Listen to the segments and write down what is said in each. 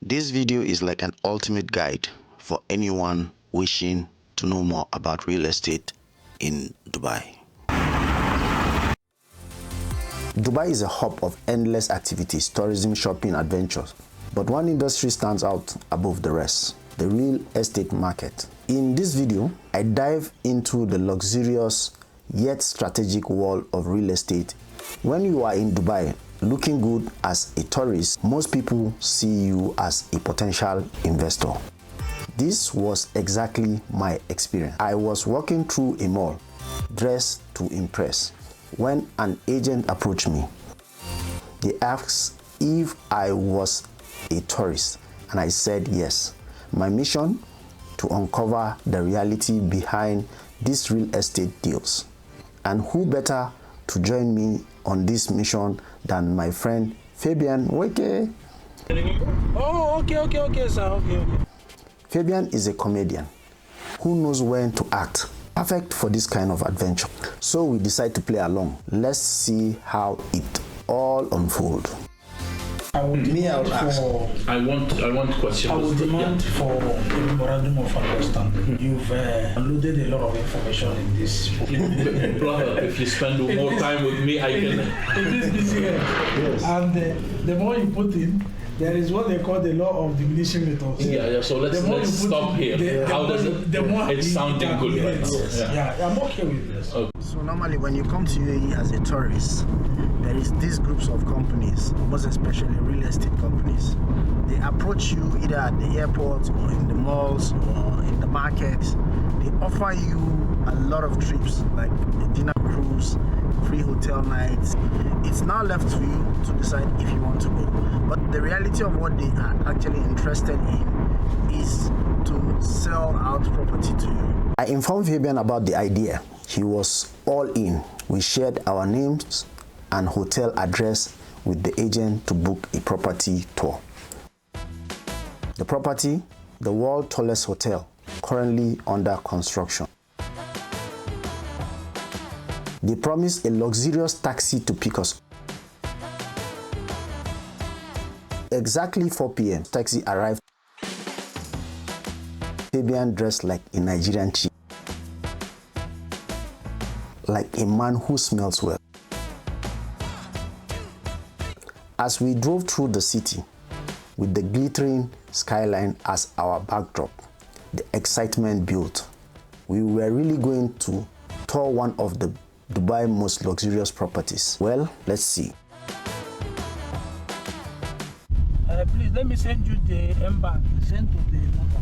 This video is like an ultimate guide for anyone wishing to know more about real estate in Dubai. Dubai is a hub of endless activities, tourism, shopping, adventures. But one industry stands out above the rest: the real estate market. In this video, I dive into the luxurious yet strategic world of real estate. When you are in Dubai looking good as a tourist, most people see you as a potential investor. This was exactly my experience. I was walking through a mall, dressed to impress, when an agent approached me. They asked if I was a tourist, and I said yes. My mission: to uncover the reality behind these real estate deals. And who better to join me on this mission than my friend Fabian Weke. Oh, okay, sir. Okay. Fabian is a comedian who knows when to act. Perfect for this kind of adventure. So we decide to play along. Let's see how it all unfolds. I would I want questions. I would demand for a memorandum of understanding. You've unloaded a lot of information in this. Brother, if you spend more time with me, I can. It is busy here. Yes. And the more you put in, there is what they call the law of diminishing returns. Yeah. So let's stop here. How does it? It's sounding good right now. Yeah, I'm okay with this. Okay. So normally when you come to UAE as a tourist, there is these groups of companies, most especially real estate companies. They approach you either at the airport or in the malls or in the market. They offer you a lot of trips, like a dinner cruise, free hotel nights. It's now left to you to decide if you want to go. But the reality of what they are actually interested in is to sell out property to you. I informed Fabian about the idea. He was all in. We shared our names and hotel address with the agent to book a property tour. The property, the world's tallest hotel, currently under construction. They promised a luxurious taxi to pick us. Exactly 4 p.m. taxi arrived. Fabian dressed like a Nigerian chief, like a man who smells well. As we drove through the city, with the glittering skyline as our backdrop, the excitement built. We were really going to tour one of the Dubai's most luxurious properties. Well, let's see. Please let me send you the M-Bank. Send to the number.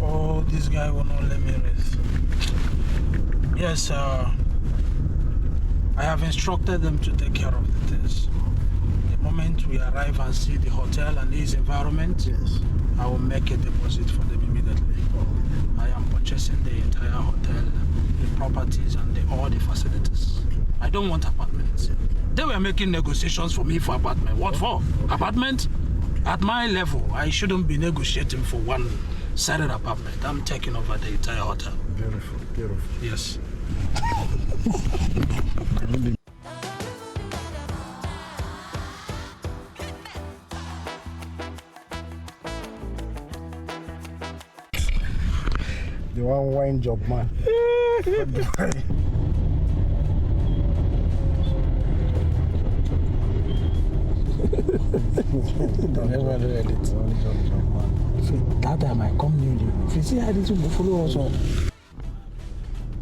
Oh, this guy will not let me rest. Yes, I have instructed them to take care of the things. The moment we arrive and see the hotel and its environment, Yes. I will make a deposit for them immediately. I am purchasing the entire hotel, the properties, and all the facilities. I don't want apartments. They were making negotiations for me for apartment. What for? Apartment? At my level, I shouldn't be negotiating for one sided apartment. I'm taking over the entire hotel. Beautiful, beautiful. Yes. The one wine job, man. Never read it. That time I come newly. If you see how this will follow also.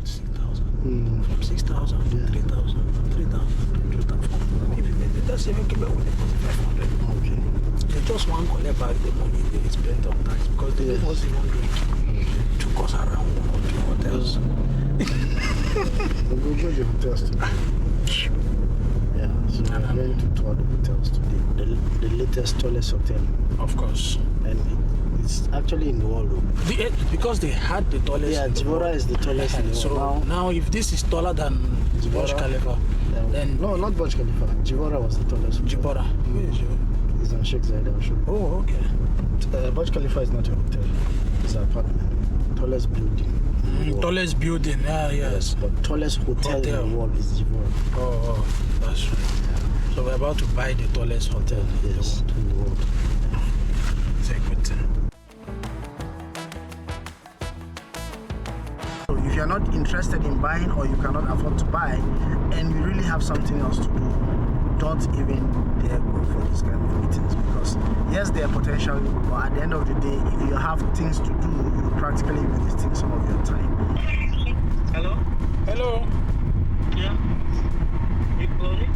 6,000. From 6,000 to 3,000. 3,000 to 2,000. If you make it, that's even keep it with 500. Okay. They just want to collect back the money they spent on tax because they didn't want even drink. Took us around 1 or 2 hotels. We'll go to the hotels today. Yeah, so we're going to tour the hotels today. The latest, tallest hotel. Of course. And it's actually in the world. Because they had the tallest. Yeah, Jibora is the tallest in the world. So now if this is taller than Burj Khalifa, then... No, not Burj Khalifa. Jibora was the tallest. Jibora. It's on Sheikh Zayed Al Shuk. Oh, okay. Burj Khalifa is not a hotel. It's an apartment. Tallest building. Tallest building, yes. But tallest hotel in the world is Jivoy. Oh, that's right. So we're about to buy the tallest hotel in the world. It's a good thing. So if you're not interested in buying or you cannot afford to buy and you really have something else to do, don't even dare go for this kind of meetings, because yes, there are potential, but at the end of the day, if you have things to do, you practically be wasting some of your time. Hello? Hello? Yeah. You closing?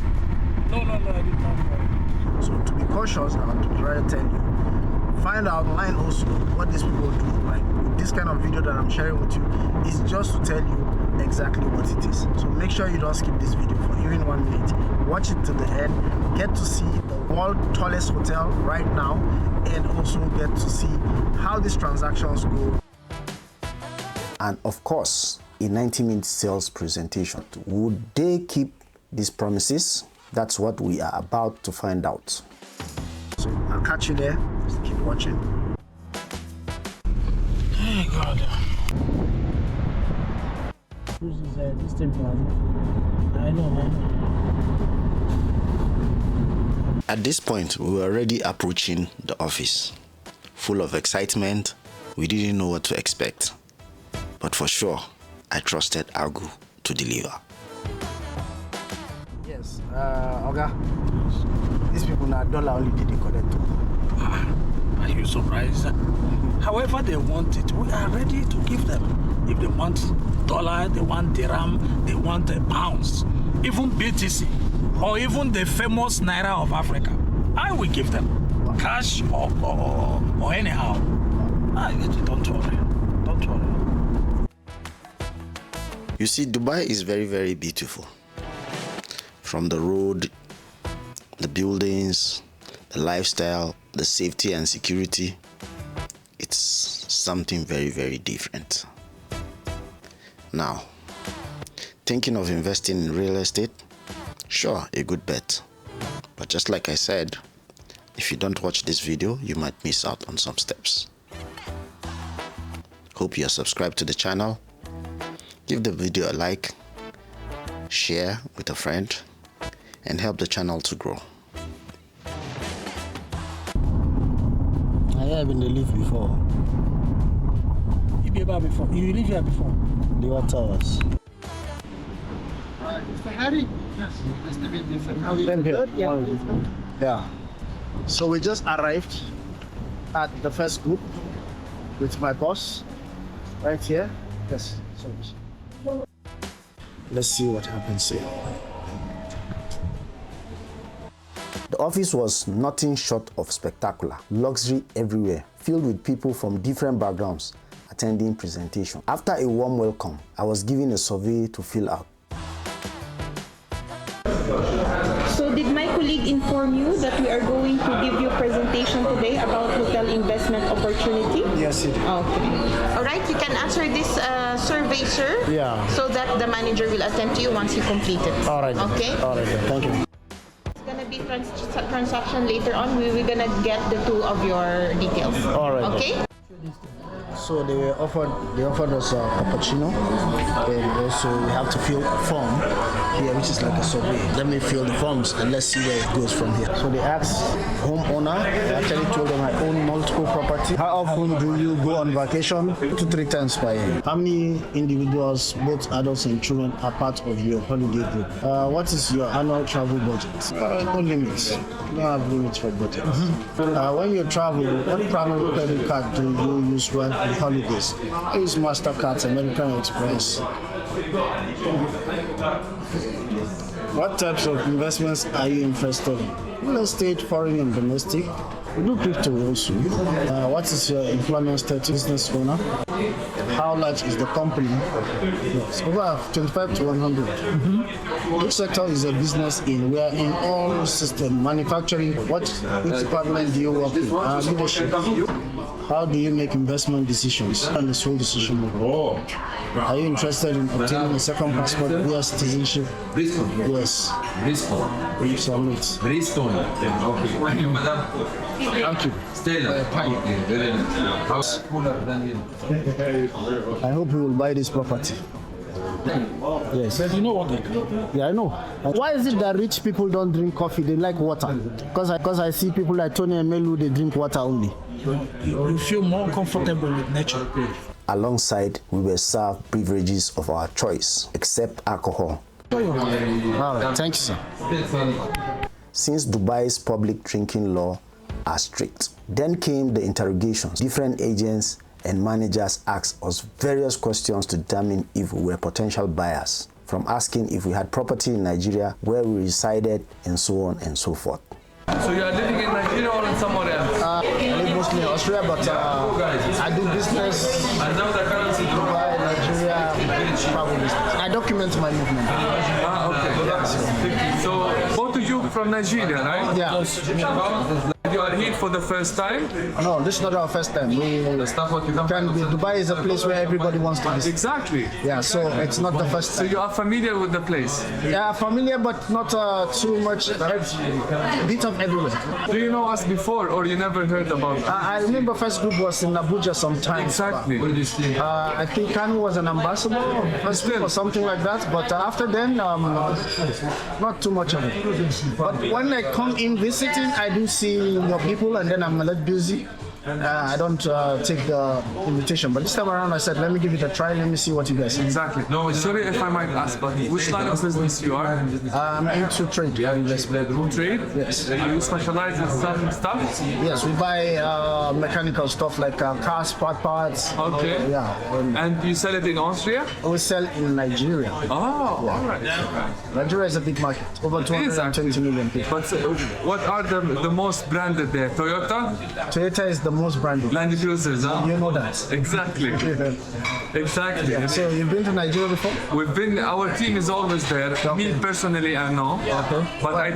No, I did not call. So to be cautious, I want to try to tell you, find out online also what these people do. Like this kind of video that I'm sharing with you is just to tell you exactly what it is. So make sure you don't skip this video for even 1 minute. Watch it to the end. Get to see the world's tallest hotel right now, and also get to see how these transactions go. And of course, a 90-minute sales presentation. Would they keep these promises? That's what we are about to find out. So I'll catch you there. Just keep watching. Hey God. This is this temple. I know. At this point, we were already approaching the office. Full of excitement, we didn't know what to expect. But for sure, I trusted Agu to deliver. Yes, Oga, these people now dollar only did they collect. Are you surprised? However they want it, we are ready to give them. If they want dollar, they want dirham, they want pounds, even BTC, or even the famous Naira of Africa, I will give them cash or anyhow. Don't worry. You see, Dubai is very, very beautiful. From the road, the buildings, the lifestyle, the safety and security, it's something very, very different. Now, thinking of investing in real estate? Sure, a good bet. But just like I said, if you don't watch this video, you might miss out on some steps. Hope you are subscribed to the channel. Give the video a like, share with a friend, and help the channel to grow. I have been the live before. You be here before? You live here before? The Water Towers. Mr. Harry? Yes. Nice to meet you, sir. How are you? Same here. Yeah. So we just arrived at the first group with my boss right here. Yes. So let's see what happens here. The office was nothing short of spectacular. Luxury everywhere, filled with people from different backgrounds attending presentation. After a warm welcome, I was given a survey to fill out. So did my colleague inform you that we are going to give you a presentation today about hotel investment opportunity? Yes, it is. Okay. All right, you can answer this survey, sir. Yeah. So that the manager will attend to you once you complete it. All right. Okay. All right. Thank you. It's gonna be transaction later on. We're gonna get the two of your details. All right. Okay. So they offered us a cappuccino, and also we have to fill a form here, which is like a survey. Let me fill the forms and let's see where it goes from here. So they asked homeowner. I actually told them I own multiple property. How often do you go on vacation? 2 to 3 times per year. How many individuals, both adults and children, are part of your holiday group? What is your annual travel budget? No limits. You don't have limits for budget. When you travel, what travel credit card do you use when on holidays? I use MasterCard, American Express. What types of investments are you interested in? Real estate, foreign and domestic. We do crypto also. What is your employment status? Business owner. How large is the company? Yes, over 25 to 100. Which sector is a business in? We are in all systems. Manufacturing. Which department do you work in? Leadership. How do you make investment decisions and the sole decision maker? Are you interested in obtaining a second passport via citizenship? Yes. Submit. Thank you. I hope you will buy this property. Yes. But you know what? Yeah, I know. Why is it that rich people don't drink coffee? They like water. Because I see people like Tony and Melu, they drink water only. You feel more comfortable with nature. Alongside, we were served beverages of our choice, except alcohol. All right, thank you, sir. Since Dubai's public drinking law are strict, then came the interrogations. Different agents and managers asked us various questions to determine if we were potential buyers, from asking if we had property in Nigeria, where we resided, and so on and so forth. So you are living in Nigeria or in somewhere else? I live mostly in Australia, but I do business in Dubai, Nigeria, travel business. I document my movement. Okay. So both of you from Nigeria, right? Yeah. You are here for the first time? No, this is not our first time. Dubai is a place where everybody wants to visit. Exactly. Yeah, so it's not the first time. So you are familiar with the place? Yeah, familiar, but not too much. A bit of everywhere. Do you know us before, or you never heard about us? I remember first group was in Abuja sometimes. Exactly. I think Kanu was an ambassador or something like that, but after then, not too much of it. But when I come in visiting, I do see your people, and then I'm a little busy. I don't take the invitation, but this time around I said, let me give it a try, let me see what you guys think. Exactly. No, sorry if I might ask, but which line of business you are? I'm into trade. Trade? Yes. Are you specialized in selling stuff? Yes, we buy mechanical stuff like cars, parts. Okay. Yeah. And you sell it in Austria? We sell in Nigeria. Oh, all right. Nigeria is a big market, over 220 million people. But what are the most branded there? Toyota? Toyota is the most branded. Land Cruisers, huh? You know that. Exactly. Exactly. Yeah, so you've been to Nigeria before? We've been. Our team is always there. Okay. Me personally, I know. Okay. But I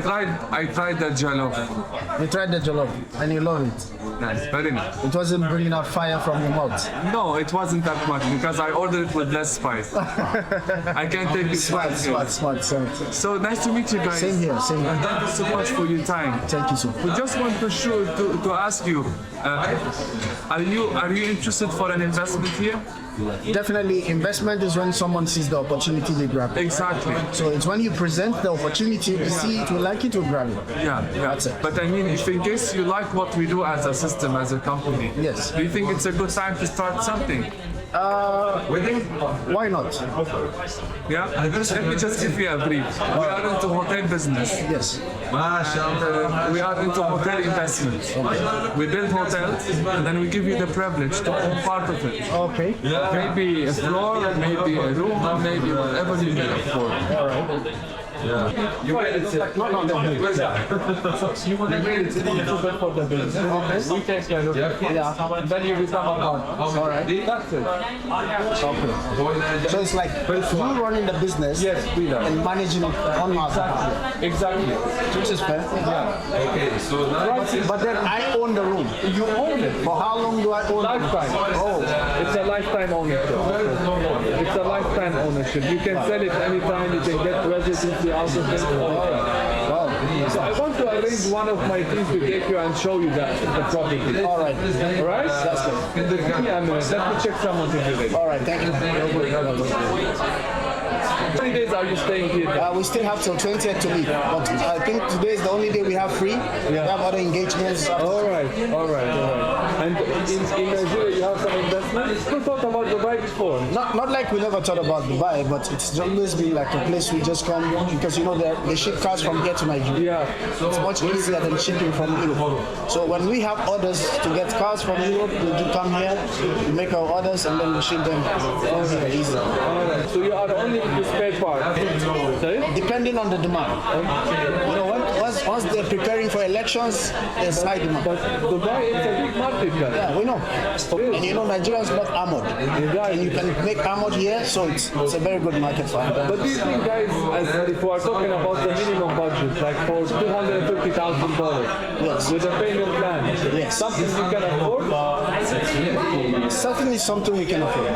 tried the jollof. You tried the jollof and you love it. Nice, very nice. It wasn't bringing out fire from your mouth. No, it wasn't that much because I ordered it with less spice. I can't take it Smart. So nice to meet you guys. Same here. And thank you so much for your time. Thank you so much. We just want to ask you, are you interested for an investment here? Definitely, investment is when someone sees the opportunity, they grab it. Exactly. So it's when you present the opportunity, you see it, you like it, you grab it. Yeah. That's it. But I mean, if in case you like what we do as a system, as a company, Yes. do you think it's a good time to start something? Why not? Yeah. Let me just give you a brief. We are into hotel business. Yes. We are into hotel investment. We build hotels and then we give you the privilege to own part of it. Okay. Maybe a floor, maybe a room, maybe whatever you need for. All right. Yeah. You made it. Where's that? You want to made it for the business. Okay. We take care of it. Yeah. Then you become a partner. All right. That's it. Okay. So it's like you running the business, Yes, we are. and managing it on our behalf. Exactly. Which is fair. Yeah. Okay. So now But then I own the room. you own it. For how long do I own it? Lifetime. Oh. It's a lifetime ownership. It's a lifetime ownership. You can sell it anytime. You can get residency out of it. Wow. So I want to arrange one of my teams to take you and show you that the property. All right. All right? That's good. Give me a minute. Let me check someone to do it. All right. Thank you. How many days are you staying here? We still have till 20th to leave, but I think today is the only day we have free. We have other engagements. All right. And in Nigeria, you have some investments. You thought about Dubai before? Not like we never thought about Dubai, but it's always been like a place we just come because they ship cars from here to Nigeria. Yeah. It's much easier than shipping from Europe. So when we have orders to get cars from Europe, we do come here, we make our orders, and then we ship them. Easy. All right. So you are only into spare parts. Sorry? Depending on the demand. You know, once they're preparing for elections, there's high demand. But Dubai is a big market, guys. Yeah, we know. And you know, Nigerians love armored. And you can make armored here, so it's a very good market for armored. But do you think, guys, as if we are talking about the minimum budget, like for $250,000 Yes. with a payment plan, Yes. something you can afford? Certainly something we can afford.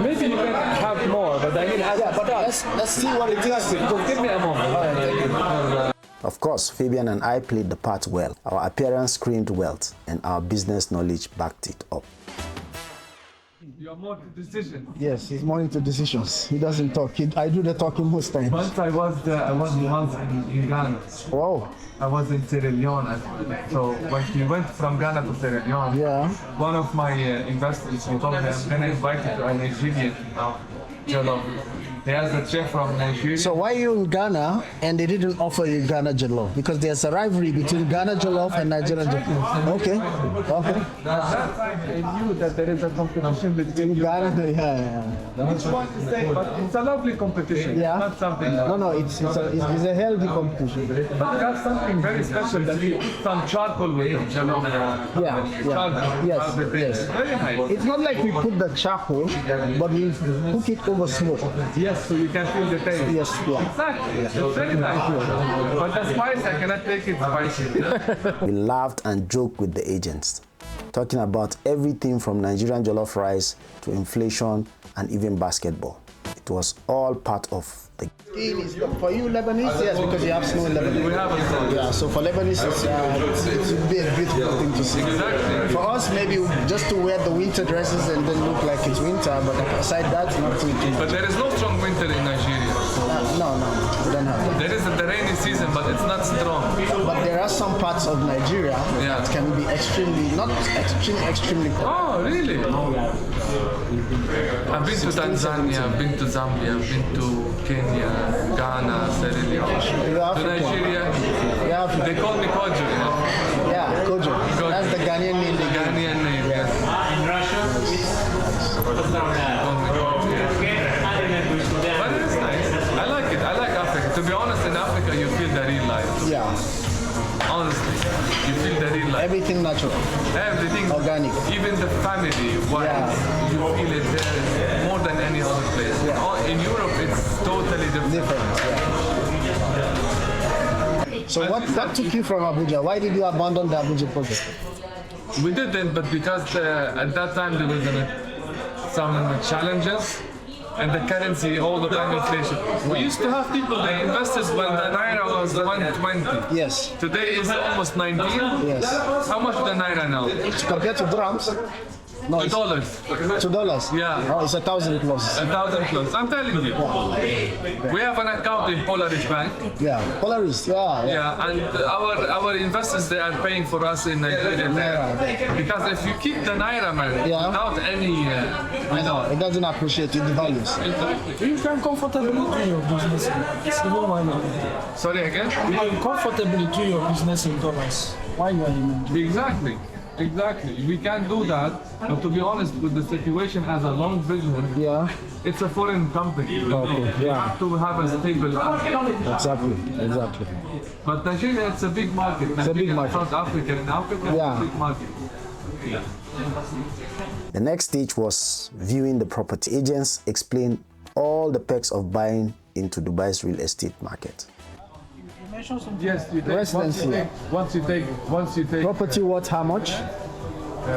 Maybe you can have more, but I mean, as Yeah, but let's see what it is. just give me a moment. All right, thank you. Of course, Fabian and I played the part well. Our appearance screamed wealth, and our business knowledge backed it up. You are more to decision. Yes, he's more into decisions. He doesn't talk. I do the talking most times. Once I was once in Ghana. Wow. I was in Sierra Leone. So when we went from Ghana to Sierra Leone, Yeah. one of my investors, he told me, I'm going to invite you to a Nigerian jollof. He has a chef from Nigeria. So why are you in Ghana and they didn't offer you Ghana jollof? Because there's a rivalry between Ghana jollof and Nigerian jollof. Okay. Okay. I knew that there is a competition between you. Ghana, yeah. Which one to say? But it's a lovely competition. Yeah. It's not something. No, it's a healthy competition. But it has something very special that we put some charcoal with it. Yeah. Yes. Very nice. It's not like we put the charcoal, but we cook it over smoke. Yes, so you can feel the taste. Yes, yeah. Exactly. It's very nice. But the spice, I cannot take it spicy. We laughed and joked with the agents, talking about everything from Nigerian jollof rice to inflation and even basketball. It was all part of the For you Lebanese, yes, because you have snow in Lebanon. We have a song. Yeah, so for Lebanese, it would be a beautiful thing to see. Exactly. For us, maybe just to wear the winter dresses and then look like it's winter, but aside that, nothing too much. But there is no strong winter in Nigeria. No, we don't have that. There is the rainy season, but it's not strong. But there are some parts of Nigeria Yeah. that can be not extremely cold. Oh, really? I've been to Tanzania, I've been to Zambia, I've been to Kenya, Ghana, Sierra Leone. You're To African. Nigeria, You're African. they call me Kojo. Yeah, Kojo. That's the Ghanaian name. they give. Ghanaian name, yes. Call me Kojo, yes. But it is nice. I like it. I like Africa. To be honest, in Africa, you feel the real life. Yeah, Honestly, you feel the real life. everything natural. Everything. Organic. Even the family wise, Yeah. you feel it there more than any other place. Yeah. In Europe, it's totally different. Different, yeah. So what took you from Abuja? Why did you abandon the Abuja project? We didn't, but because at that time there was some challenges and the currency, all the time inflation. We used to have people, they invested when the Naira was 120. Yes. Today is almost 19. Yes. How much the Naira now? Compared to dirhams? No, it's $2. $2. Yeah. Oh, it's 1,000 plus. 1,000 plus. I'm telling you. We have an account in Polaris Bank. Yeah, Polaris. Yeah. Yeah, and our investors, they are paying for us in Nigeria there. Because if you keep the Naira, man, Yeah. without any, I know. It doesn't appreciate it, the values. You can comfortably do your business. Even why not? Sorry again? You can comfortably do your business in dollars. Why you are in Nigeria? Exactly. We can do that, but to be honest, with the situation as a long vision, Yeah, it's a foreign company. Okay, You yeah. have to have a stable. exactly. But Nigeria, it's a big market. It's a big market. South Africa, and Africa Yeah. is a big market. The next stage was viewing the property. Agents explained all the perks of buying into Dubai's real estate market. You mentioned something. Yes, you take, Residency. once you take, Property worth how much?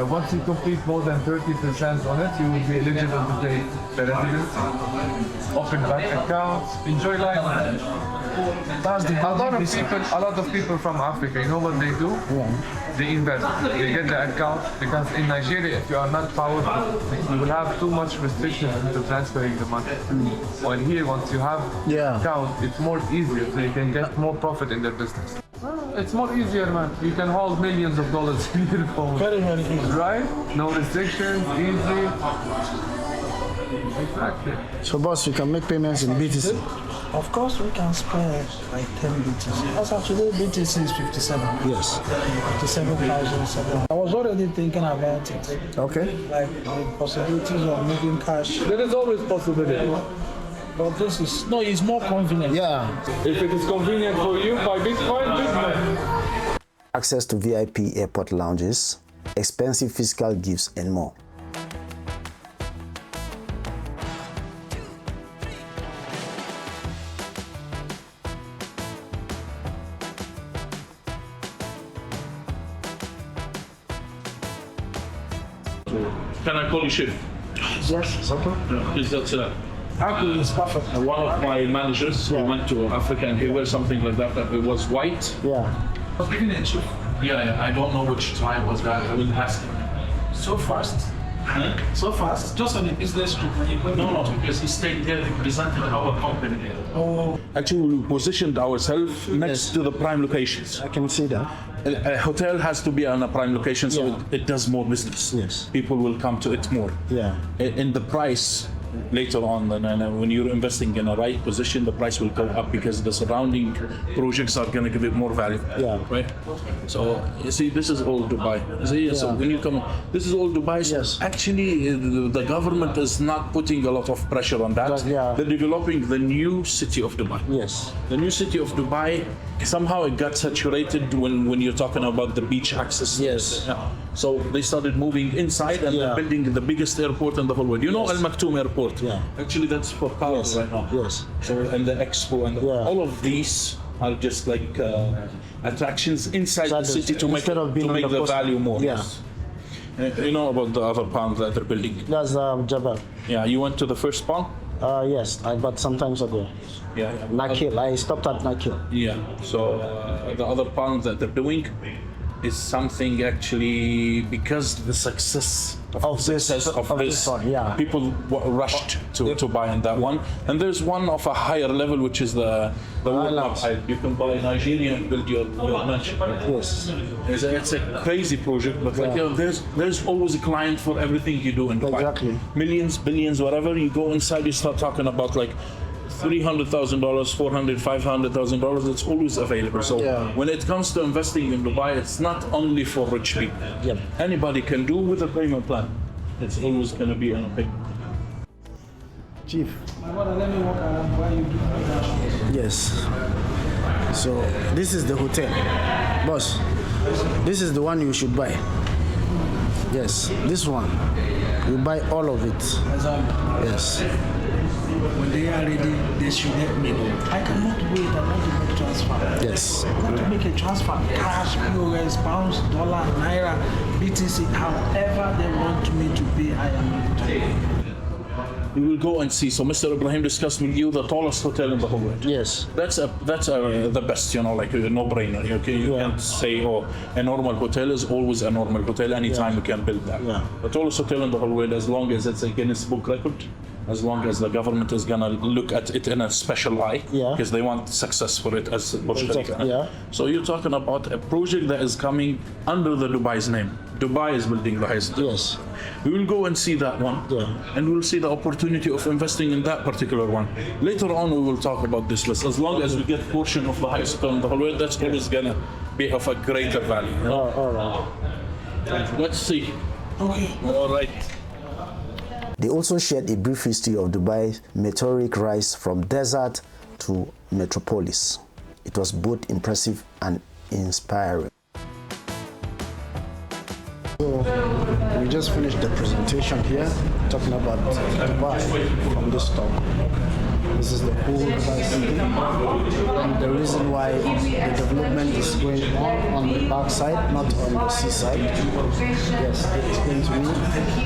once you complete more than 30% on it, you will be eligible to take the residency, open bank accounts, enjoy life. That's the A lot of people from Africa, you know what they do? They invest. They get the account because in Nigeria, if you are not powerful, you will have too much restrictions into transferring the money. While here, once you have Yeah. account, it's more easier. So you can get more profit in their business. It's more easier, man. You can hold millions of dollars in your phone. very, very easy. Right? No restrictions, easy. Exactly. So boss, you can make payments in BTC. Of course, we can spare like 10 BTC. As of today, BTC is 57. Yes. 57,700. I was already thinking about it. Okay. Like the possibilities of moving cash. There is always possibility. But this is, no, it's more convenient. Yeah. If it is convenient for you, buy Bitcoin, Bitcoin. Access to VIP airport lounges, expensive physical gifts, and more. Can I call you Chef? Yes, it's okay. Is that Actually, it's perfect. one of my managers who went to Africa and he wears something like that. It was white. Yeah. Yeah, I don't know which tribe was that. I will ask him. So fast. So fast. Just on a business trip. No, because he stayed there, he presented our company there. Oh, Actually, we positioned ourselves next to the prime locations. I can see that. A hotel has to be on a prime location, so Yeah. it does more business. Yes. People will come to it more. Yeah. In the price later on, when you're investing in a right position, the price will go up because the surrounding projects are going to give it more value. Yeah. Right. So you see, this is all Dubai. See, so when you come, this is all Dubai. So Yes. actually, the government is not putting a lot of pressure on that. Yeah. They're developing the new city of Dubai. Yes. The new city of Dubai, somehow it got saturated when you're talking about the beach access. Yes. Yeah. So they started moving inside and they're building the biggest airport in the whole world. You know Al Maktoum Airport? Yeah. Actually, that's for cars right now. Yes. So and the Expo and all of these are just like attractions inside the city to make Instead of being to on make the the coast. value more. Yeah. Yes. You know about the other palms that they're building? That's Jabal. Yeah. You went to the first palm? Yes, but some times ago. Yeah. Nakil. I stopped at Nakil. Yeah. So the other palms that they're doing is something actually because the success of this one, yeah. people rushed to buy in that one. And there's one of a higher level, which is the Islands. you can buy Nigeria and build your mansion. Yes. It's a crazy project, but like, you know, there's always a client for everything you do in Dubai. Exactly. Millions, billions, whatever. You go inside, you start talking about like $300,000, $400,000, $500,000. It's always available. So when it comes to investing in Dubai, it's not only for rich people. Yep. Anybody can do with a payment plan. It's always going to be on a payment. Chief. My brother, let me walk around while you do that. Yes. So this is the hotel. Boss, this is the one you should buy. Yes, this one. You buy all of it. Yes. When they are ready, they should let me know. I cannot wait. I want to make transfer. Yes. I want to make a transfer. Cash, POS, pounds, dollar, naira, BTC, however they want me to pay, I am ready to pay. We will go and see. So Mr. Ibrahim discussed with you the tallest hotel in the whole world. Yes. That's the best, you know, like a no-brainer. Okay, you can't say, oh, a normal hotel is always a normal hotel. Anytime you can build that. Yeah. The tallest hotel in the whole world, as long as it's a Guinness Book record, as long as the government is gonna look at it in a special eye, because they want success for it as Burj Khalifa. Yeah. So you're talking about a project that is coming under the Dubai's name. Dubai is building the highest. Yes. We will go and see that one, and we'll see the opportunity of investing in that particular one. Later on, we will talk about this list. As long as we get portion of the highest hotel in the whole world, that's always gonna be of a greater value. You know? All right. Let's see. Okay. All right. They also shared a brief history of Dubai's meteoric rise from desert to metropolis. It was both impressive and inspiring. So we just finished the presentation here, talking about Dubai from this talk. This is the whole Dubai city, and the reason why the development is going on the back side, not on the seaside. Yes, they explained to me.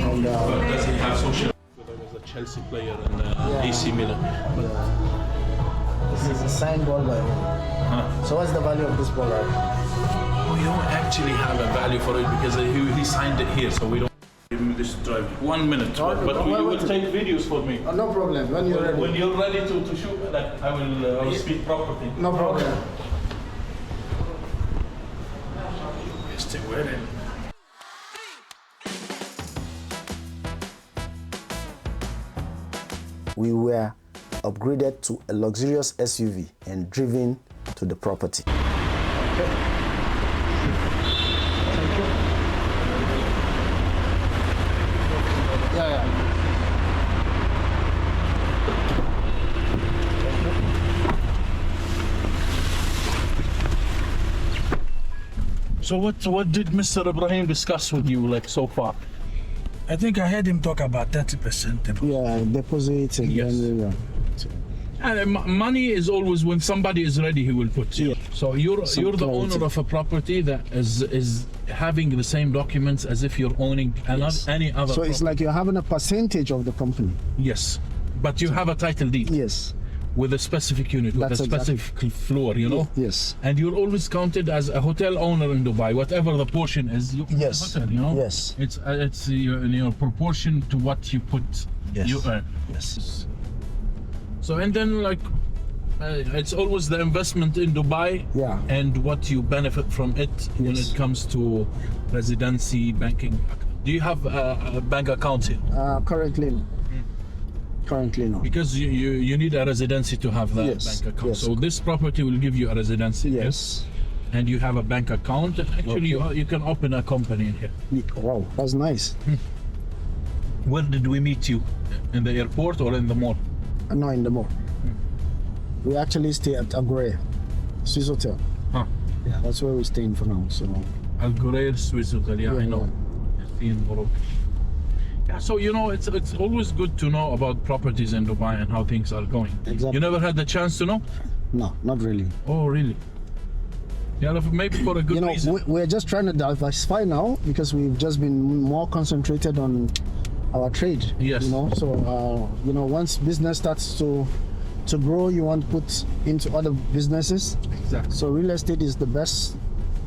And, There was a Chelsea player and AC Milan. this is a signed ball by him. So what's the value of this ball? We don't actually have a value for it because he signed it here, so we don't give him this drive. 1 minute, but you will take videos for me. No problem. When you're ready. When you're ready to shoot, like, I will speak properly. No problem. Stay wearing. We were upgraded to a luxurious SUV and driven to the property. So what did Mr. Ibrahim discuss with you like so far? I think I heard him talk about 30%. Yeah, deposit and Yes. then, And money is always when somebody is ready, he will put. Yeah. So you're the clarity. owner of a property that is having the same documents as if you're owning any other. so it's property. like you're having a percentage of the company. Yes, but you have a title deed. Yes. With a specific unit, That's with a exactly. specific floor, you know. Yes. And you're always counted as a hotel owner in Dubai, whatever the portion is. You own the Yes. hotel, you know. Yes. It's your proportion to what you put. Yes. You earn. Yes. So and then like, it's always the investment in Dubai. Yeah. And what you benefit from it when Yes. it comes to residency, banking. Do you have a bank account here? Currently no. Because you need a residency to have that Yes, bank account. yes. So this property will give you a residency. Yes. And you have a bank account. Actually, Okay. you can open a company in here. Wow, that's nice. Where did we meet you? In the airport or in the mall? No, in the mall. We actually stay at Agore, Swiss Hotel. Huh. Yeah, that's where we're staying for now. So Al Ghurair Swiss Hotel. Yeah, I know. In Morocco. Yeah, so you know, it's always good to know about properties in Dubai and how things are going. Exactly. You never had the chance to know? no, not really. Oh, really? Yeah, maybe for a good You know, reason. we're just trying to diversify now because we've just been more concentrated on our trade. Yes. You know, so you know, once business starts to grow, you want to put into other businesses. Exactly. So real estate is the best.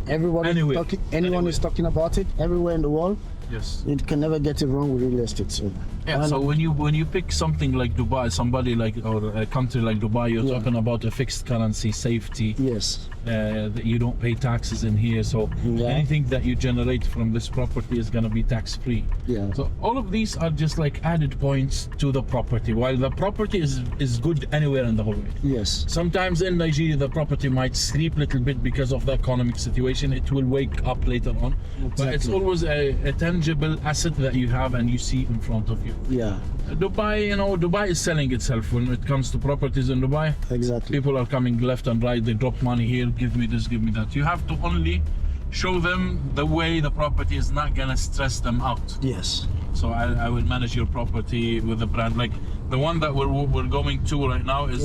Anyone Anywhere. is talking about it everywhere in the world. Yes. You can never get it wrong with real estate. So Yeah, why so not? when you pick something like Dubai, somebody like or a country like Dubai, you're Yeah. talking about a fixed currency, safety. Yes. That you don't pay taxes in here, so Yeah. anything that you generate from this property is gonna be tax free. Yeah. So all of these are just like added points to the property. While the property is good anywhere in the whole world. Yes. Sometimes in Nigeria the property might sleep a little bit because of the economic situation. It will wake up later on, but it's Exactly. always a tangible asset that you have and you see in front of you. Yeah. Dubai, you know, Dubai is selling itself when it comes to properties in Dubai. Exactly. People are coming left and right. They drop money here, give me this, give me that. You have to only show them the way the property is not gonna stress them out. Yes. So I will manage your property with a brand like the one that we're going to right now is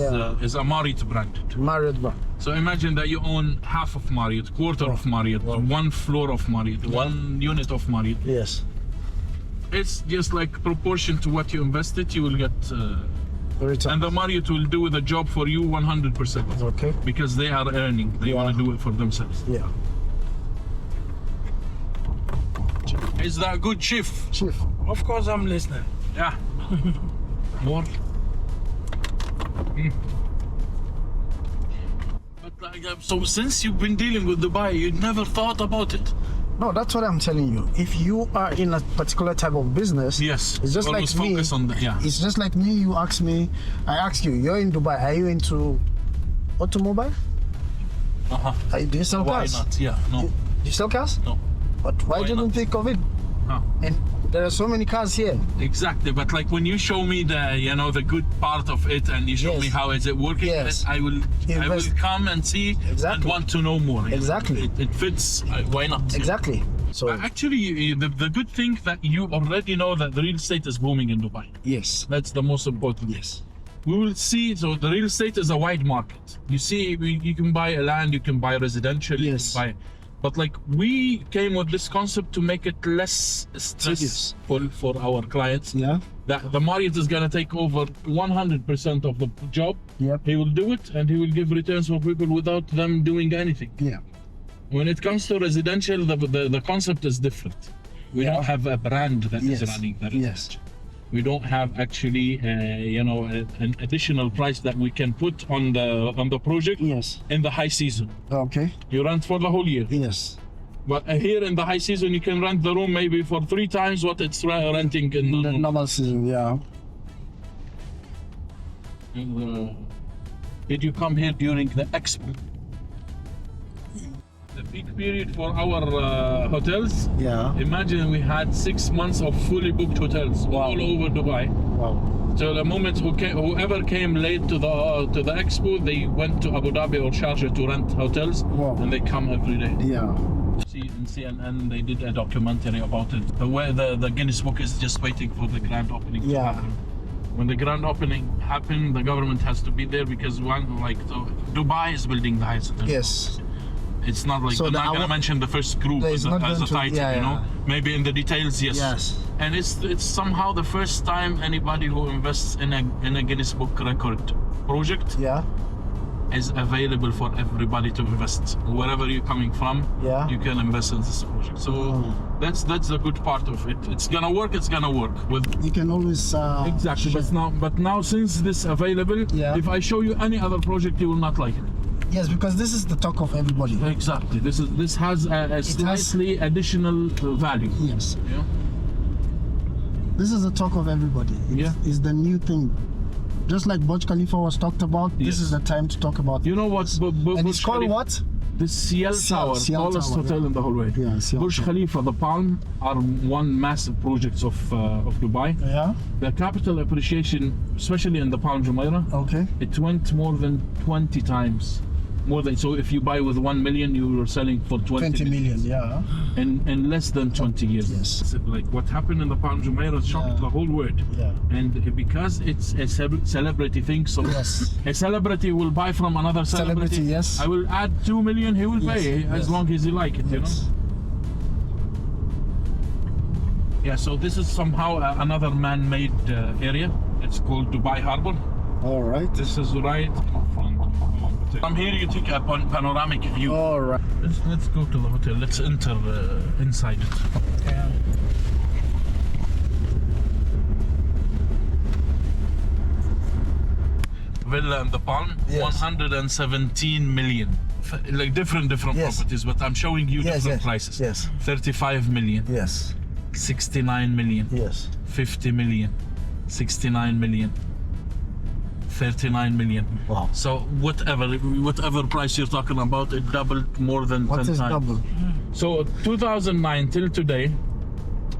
a Marriott brand. Marriott bar. So imagine that you own half of Marriott, quarter of Marriott, one floor of Marriott, one unit of Marriott. Yes. It's just like proportion to what you invested, you will get. Return. And the Marriott will do the job for you 100%. Okay. Because they are earning. They want to do it for themselves. Yeah. Is that good, Chief? Chief. Of course, I'm listening. Yeah. More. But so since you've been dealing with Dubai, you never thought about it. No, that's what I'm telling you. If you are in a particular type of business, Yes. it's just always like me. focus on that. Yeah. It's just like me. You ask me, I ask you, you're in Dubai. Are you into automobile? Do you sell Why cars? not? Yeah. No. Do you sell cars? No. But why Why didn't not? think of it? Huh. And there are so many cars here. Exactly, but like when you show me the good part of it and you show Yes. me how is it working, Yes. I will Invest. come and see and Exactly. want to know more. Exactly. It fits. Why not? Exactly. So Actually, the good thing that you already know that the real estate is booming in Dubai. yes. That's the most important. Yes. We will see. So the real estate is a wide market. You see, you can buy a land, you can buy residential. Yes. You can buy, but like we came with this concept to make it less Serious. stressful for our clients. Yeah. That the Marriott is gonna take over 100% of the job. Yep. He will do it and he will give returns for people without them doing anything. Yeah. When it comes to residential, the concept is different. We don't have a brand that is Yes. running the Yes. residential. We don't have actually, an additional price that we can put on the project Yes. in the high season. Okay. You rent for the whole year. Yes. But here in the high season, you can rent the room maybe for 3 times what it's renting in The normal season. Yeah. Did you come here during the expo? The peak period for our hotels. Yeah. Imagine we had 6 months of fully booked hotels all over Dubai. Wow. So the moment whoever came late to the expo, they went to Abu Dhabi or Sharjah to rent hotels, Wow. and they come every day. Yeah. See, in CNN, they did a documentary about it. Where the Guinness Book is just waiting for the grand opening to happen. When the grand opening happens, the government has to be there because Dubai is building the highest hotel. Yes. It's not like, So I'm not going to mention the first group as a title, you know. Maybe in the details, yes. And it's somehow the first time anybody who invests in a Guinness Book record project is available for everybody to invest. Wherever you're coming from, you can invest in this project. So that's the good part of it. It's gonna work. You can always exactly. But now since this available, if I show you any other project, you will not like it. Yes, because this is the talk of everybody. Exactly. This has a slightly additional value. Yes. Yeah. This is the talk of everybody. It's the new thing. Just like Burj Khalifa was talked about, this is the time to talk about. You know what? And it's called what? The Ciel Tower, tallest hotel in the whole world. Burj Khalifa, the Palm, are one massive project of Dubai. The capital appreciation, especially in the Palm Jumeirah, it went more than 20 times. So if you buy with 1 million, you are selling for 20 million. In less than 20 years. Like what happened in the Palm Jumeirah shocked the whole world. And because it's a celebrity thing, so a celebrity will buy from another celebrity. I will add 2 million, he will pay as long as he like it, you know. Yeah, so this is somehow another man-made area. It's called Dubai Harbor. All right. This is right in front of the hotel. From here you take a panoramic view. All right. Let's go to the hotel. Let's enter inside it. Villa and the Palm, 117 million. Like different properties, but I'm showing you different prices. 35 million. 69 million. 50 million. 69 million. 39 million. Wow. So whatever price you're talking about, it doubled more than 10 times. What is double? So 2009 till today,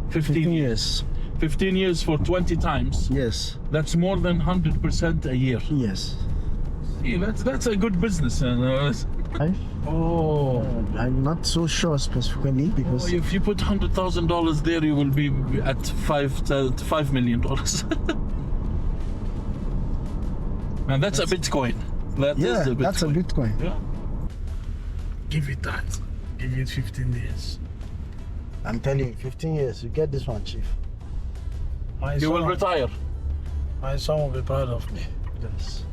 15 years. 15 years for 20 times. Yes. That's more than 100% a year. Yes. See, that's a good business. I'm not so sure specifically because if you put $100,000 there, you will be at $5 million. And that's a Bitcoin. That is a Bitcoin. That's a Bitcoin. Yeah. Give it that. Give it 15 years. I'm telling you, 15 years, you get this one, Chief. You will retire. My son will be proud of me. Yes.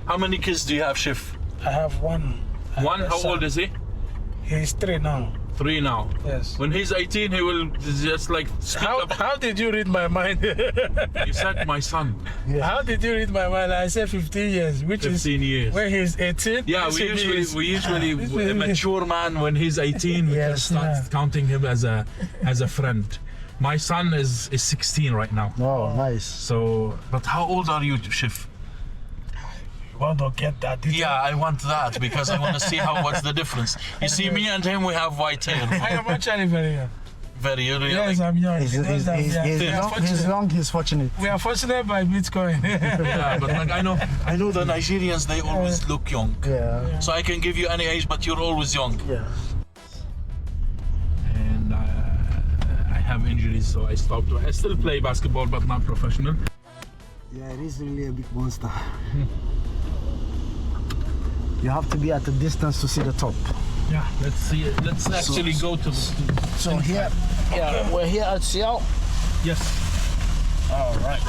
How many kids do you have, Chef? I have one. One? How old is he? He's 3 now. 3 now. Yes. When he's 18, he will just like speak up. How did you read my mind? You said my son. Yeah. How did you read my mind? I said 15 years, which 15 years. When he's 18. Yeah, we usually a mature man when he's 18, we can start counting him as a friend. My son is 16 right now. Oh, nice. So, but how old are you, Chef? You want to get that detail? Yeah, I want that because I want to see what's the difference. You see, me and him, we have white hair. I am actually very young. Very young. Yes, I'm young. He's young, he's fortunate. We are fortunate by Bitcoin. Yeah, but like I know the Nigerians, they always look young. Yeah. So I can give you any age, but you're always young. Yeah. And I have injuries, so I stopped. I still play basketball, but not professional. Yeah, it is really a big monster. You have to be at a distance to see the top. Yeah, let's see it. Let's actually go to the... So here, we're here at Ciel. Yes. All right.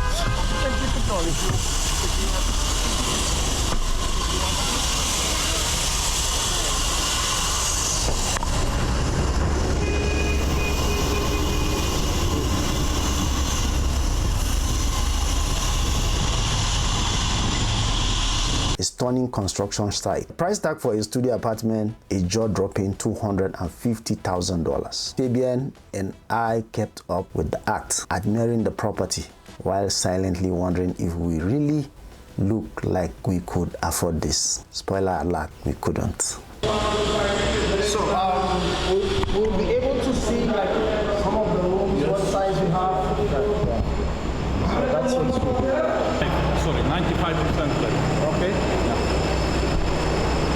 A stunning construction site. Price tag for a studio apartment is jaw-dropping $250,000. Fabian and I kept up with the act, admiring the property while silently wondering if we really look like we could afford this. Spoiler alert, we couldn't. So we'll be able to see like some of the rooms, what size we have. So that's what's good. Sorry, 95% left. Okay.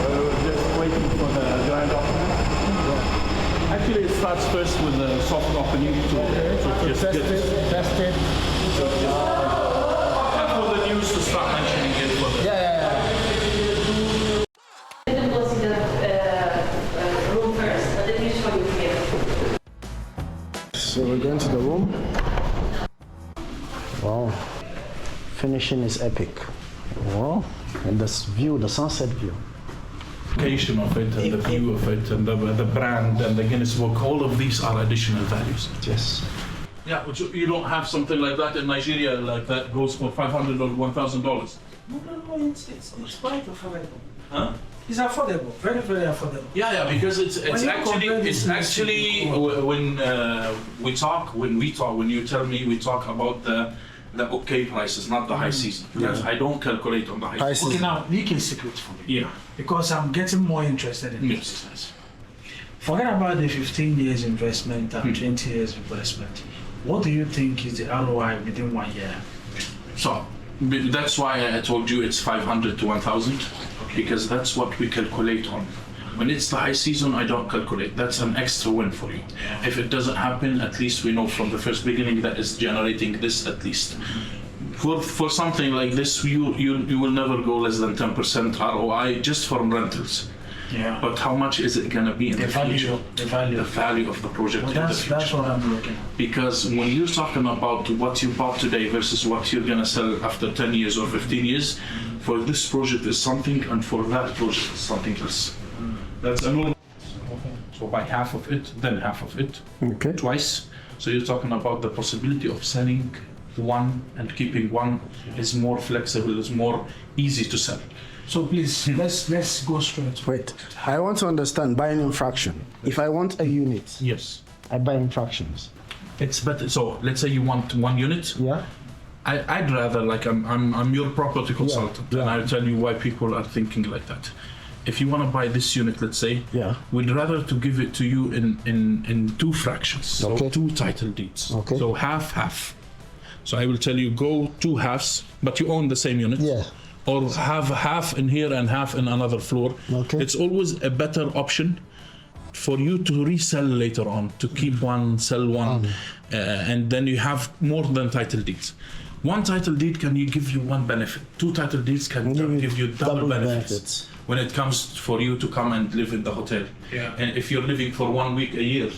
We're just waiting for the grand opening. starts first with the soft opening to just Test get it, test it. and for the news to start mentioning it for the Let them go see the room first, and then you show you here. So we're going to the room. Wow. Finishing is epic. Wow. And this view, the sunset view. location of it and the view of it and the brand and the Guinness Book, all of these are additional values. Yes. Yeah, but you don't have something like that in Nigeria, like that goes for $500 or $1,000. No, it's quite affordable. Huh? It's affordable, very, very affordable. Yeah, because it's actually when you tell me we talk about the okay prices, not the high season. Because I don't calculate on the high season. Okay, now leak a secret for me. Yeah. Because I'm getting more interested in this. Yes. Forget about the 15 years investment and 20 years investment. What do you think is the ROI within 1 year? So that's why I told you it's 500 to 1,000, because that's what we calculate on. When it's the high season, I don't calculate. That's an extra win for you. If it doesn't happen, at least we know from the first beginning that it's generating this at least. For something like this, you will never go less than 10% ROI just from rentals. Yeah. But how much is it going to be in the future? The value of the project in the future. That's what I'm looking at. Because when you're talking about what you bought today versus what you're going to sell after 10 years or 15 years, for this project is something, and for that project is something else. That's a normal. So buy half of it, then half of it, twice. So you're talking about the possibility of selling one and keeping one is more flexible, is more easy to sell. So please, let's go straight. Wait, I want to understand buying in fraction. If I want a unit, Yes. I buy in fractions. It's better. So let's say you want 1 unit. Yeah. I'd rather, like, I'm your property consultant, and I'll tell you why people are thinking like that. If you want to buy this unit, let's say, we'd rather to give it to you in 2 fractions, so 2 title deeds. Okay. So half. So I will tell you, go 2 halves, but you own the same unit. Yeah. Or have half in here and half in another floor. Okay. It's always a better option for you to resell later on, to keep one, sell one, and then you have more than title deeds. 1 title deed can give you 1 benefit. 2 title deeds can give you double benefits when it comes for you to come and live in the hotel. Yeah. And if you're living for 1 week a year,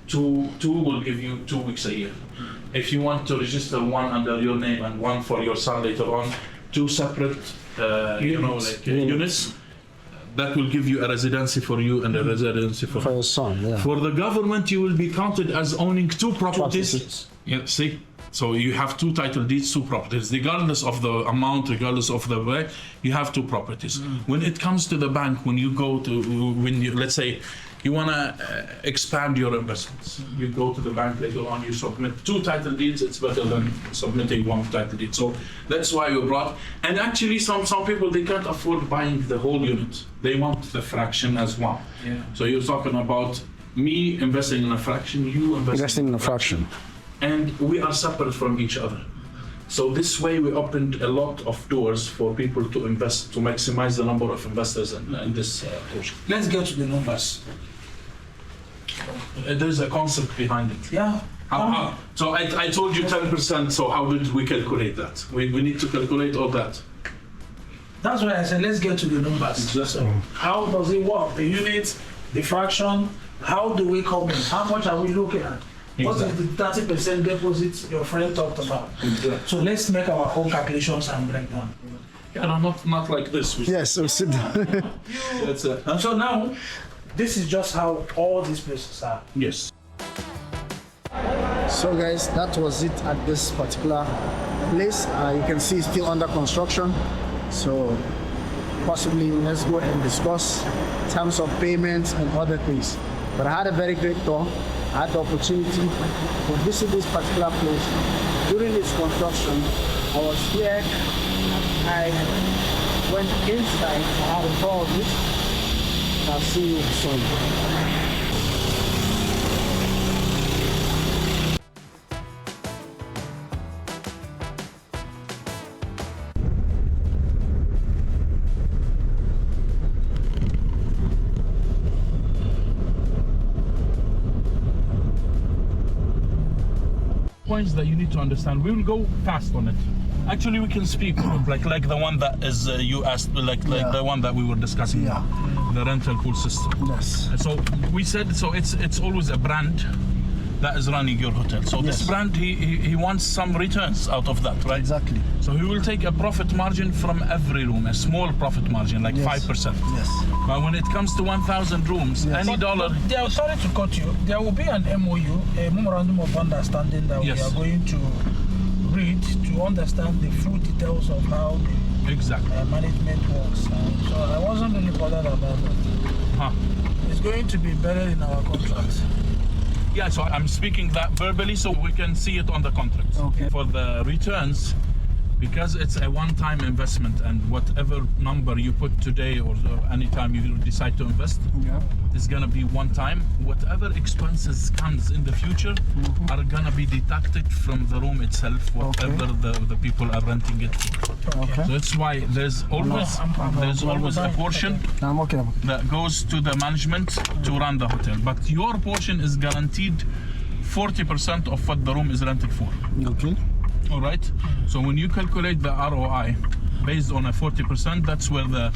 two will give you 2 weeks a year. If you want to register 1 under your name and 1 for your son later on, 2 separate units, that will give you a residency for you and a residency for your son. Yeah. For the government, you will be counted as owning 2 properties. Yeah, see? So you have 2 title deeds, 2 properties. Regardless of the amount, regardless of the way, you have 2 properties. When it comes to the bank, let's say you want to expand your investments, you go to the bank later on, you submit 2 title deeds. It's better than submitting 1 title deed. So that's why we brought. And actually, some people, they can't afford buying the whole unit. They want the fraction as one. Yeah. So you're talking about me investing in a fraction, you Investing in a fraction. And we are separate from each other. So this way we opened a lot of doors for people to invest, to maximize the number of investors in this project. Let's get to the numbers. There's a concept behind it. Yeah. So I told you 10%, so how did we calculate that? We need to calculate all that. That's why I said let's get to the numbers. Exactly. So how does it work? The units, the fraction, how do we come in? How much are we looking at? What is the 30% deposit your friend talked about? Exactly. So let's make our own calculations and break down. Yeah, no, not like this. Yes, so sit down. That's it. Huh? So now, this is just how all these places are. Yes. So guys, that was it at this particular place. You can see it's still under construction. So possibly let's go and discuss terms of payments and other things. But I had a very great tour. I had the opportunity to visit this particular place during its construction. I was here, I went inside, I had a tour of it. I'll see you soon. points that you need to understand. We will go fast on it. Actually, we can speak like the one that is you asked, like the one that we were discussing. Yeah. The rental pool system. Yes. So we said, so it's always a brand that is running your hotel. So this brand, he wants some returns out of that, right? Exactly. So he will take a profit margin from every room, a small profit margin, like 5%. Yes. But when it comes to 1,000 rooms, any dollar... But sorry to cut you. There will be an MOU, a memorandum of understanding that we are going to read to understand the full details of how the management works. So I wasn't really bothered about that. It's going to be better in our contract. Yeah, so I'm speaking that verbally so we can see it on the contract. Okay. For the returns, because it's a one-time investment and whatever number you put today or anytime you decide to invest, is gonna be one time. Whatever expenses comes in the future are gonna be deducted from the room itself, whatever the people are renting it for. Okay. So that's why there's always a portion that goes to the management to run the hotel. But your portion is guaranteed 40% of what the room is rented for. Okay. All right. So when you calculate the ROI based on a 40%, that's where the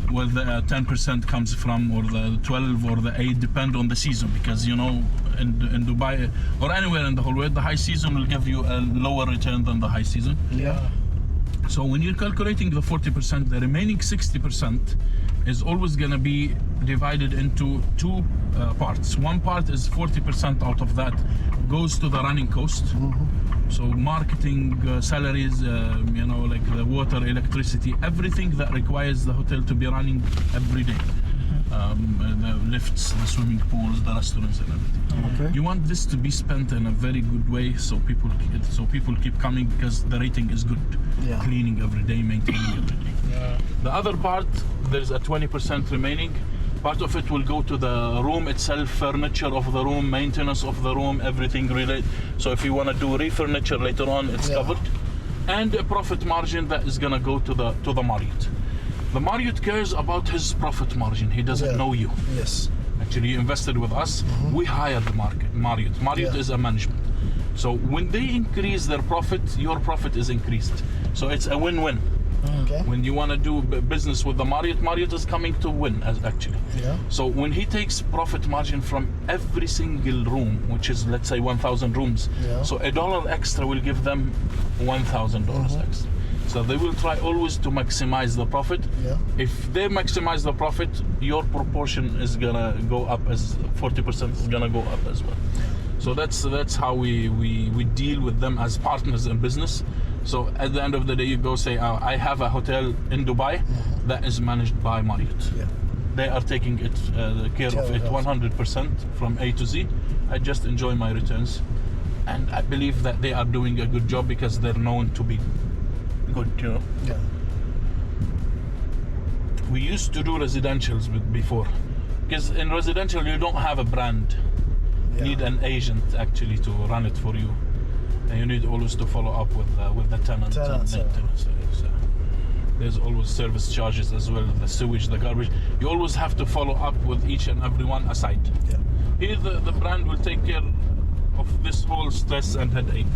10% comes from, or the 12 or the 8, depend on the season. Because you know, in Dubai or anywhere in the whole world, the high season will give you a lower return than the high season. Yeah. So when you're calculating the 40%, the remaining 60% is always going to be divided into two parts. One part is 40% out of that goes to the running cost. So marketing, salaries, you know, like the water, electricity, everything that requires the hotel to be running every day. The lifts, the swimming pools, the restaurants and everything. Okay. You want this to be spent in a very good way so people keep coming because the rating is good. Cleaning every day, maintaining every day. The other part, there's a 20% remaining. Part of it will go to the room itself, furniture of the room, maintenance of the room, everything related. So if you want to do refurniture later on, it's covered. And a profit margin that is going to go to the Marriott. The Marriott cares about his profit margin. He doesn't know you. Yes. Actually, he invested with us. We hired the Marriott. Marriott is a management. So when they increase their profit, your profit is increased. So it's a win-win. Okay. When you want to do business with the Marriott is coming to win, actually. So when he takes profit margin from every single room, which is, let's say, 1,000 rooms, so $1 extra will give them $1,000 extra. So they will try always to maximize the profit. If they maximize the profit, your proportion is gonna go up, as 40% is gonna go up as well. So that's how we deal with them as partners in business. So at the end of the day, you go say, I have a hotel in Dubai that is managed by Marriott. They are taking care of it 100% from A to Z. I just enjoy my returns, and I believe that they are doing a good job because they're known to be good, you know. We used to do residentials before, because in residential you don't have a brand. You need an agent actually to run it for you. And you need always to follow up with the tenant. So there's always service charges as well, the sewage, the garbage. You always have to follow up with each and every one aside. Here the brand will take care of this whole stress and headache.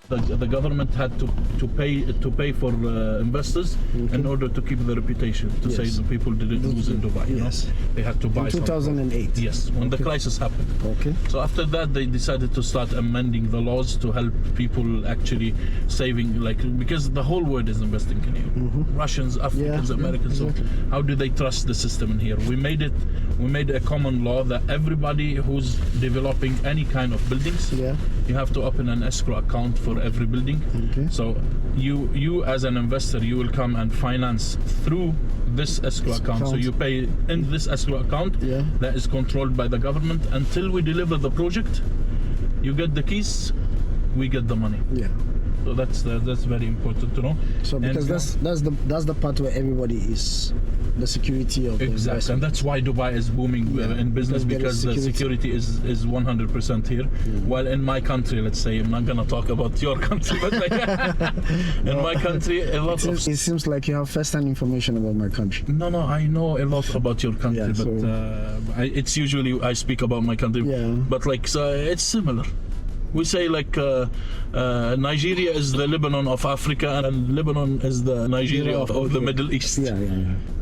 The government had to pay for investors in order to keep the reputation, to say the people didn't lose in Dubai. You know? They had to buy. In 2008. Yes, when the crisis happened. Okay. So after that, they decided to start amending the laws to help people actually saving, like, because the whole world is investing in you. Russians, Africans, Americans. So how do they trust the system in here? We made a common law that everybody who's developing any kind of buildings, you have to open an escrow account for every building. So you as an investor, you will come and finance through this escrow account. So you pay in this escrow account that is controlled by the government until we deliver the project. You get the keys, we get the money. So that's very important to know. So because that's the part where everybody is, the security of the investment. And that's why Dubai is booming in business, because the security is 100% here. While in my country, let's say, I'm not gonna talk about your country, but like in my country, a lot of... It seems like you have first-hand information about my country. No, I know a lot about your country, but it's usually I speak about my country. But like, so it's similar. We say like Nigeria is the Lebanon of Africa, and Lebanon is the Nigeria of the Middle East.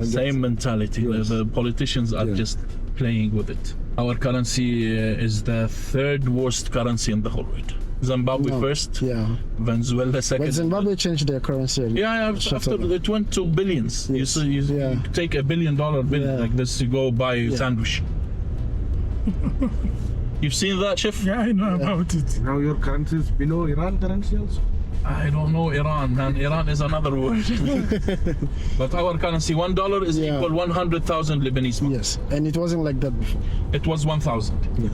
Same mentality. The politicians are just playing with it. Our currency is the third worst currency in the whole world. Zimbabwe first, Venezuela second. But Zimbabwe changed their currency. After it went to billions. You take $1 billion bill like this to go buy a sandwich. You've seen that, Chef? Yeah, I know about it. Now your currency is below Iran currency also? I don't know Iran, man. Iran is another word. But our currency, $1 is equal 100,000 Lebanese money. Yes, and it wasn't like that before. It was 1,000. Yeah.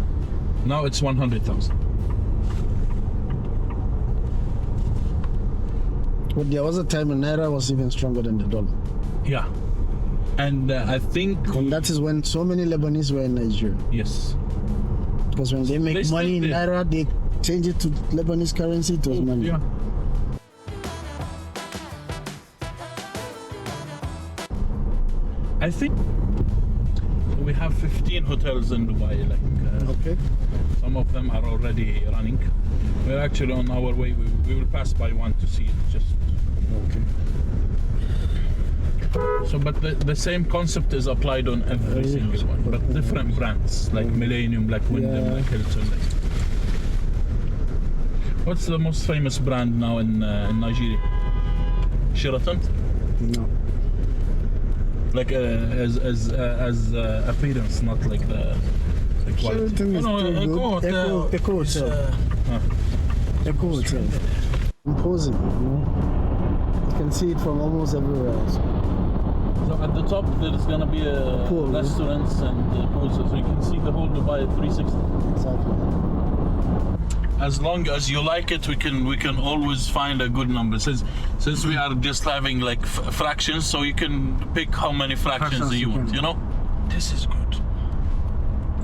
Now it's 100,000. But there was a time when Naira was even stronger than the dollar. Yeah. And I think... And that is when so many Lebanese were in Nigeria. Yes. Because when they make money in Naira, they change it to Lebanese currency, it was money. Yeah. I think we have 15 hotels in Dubai. Okay. Some of them are already running. We're actually on our way. We will pass by one to see it. Just okay. So, but the same concept is applied on every single one, but different brands like Millennium, like Wyndham, like Hilton. What's the most famous brand now in Nigeria? Sheraton? No. Like as appearance, not like the quality. Sheraton is Echo Hotel. Echo Hotel. Imposing, you know? You can see it from almost everywhere else. So at the top there's gonna be a pool, restaurants and pools, so you can see the whole Dubai 360. Exactly. As long as you like it, we can always find a good number. Since we are just having like fractions, so you can pick how many fractions you want. You know. This is good.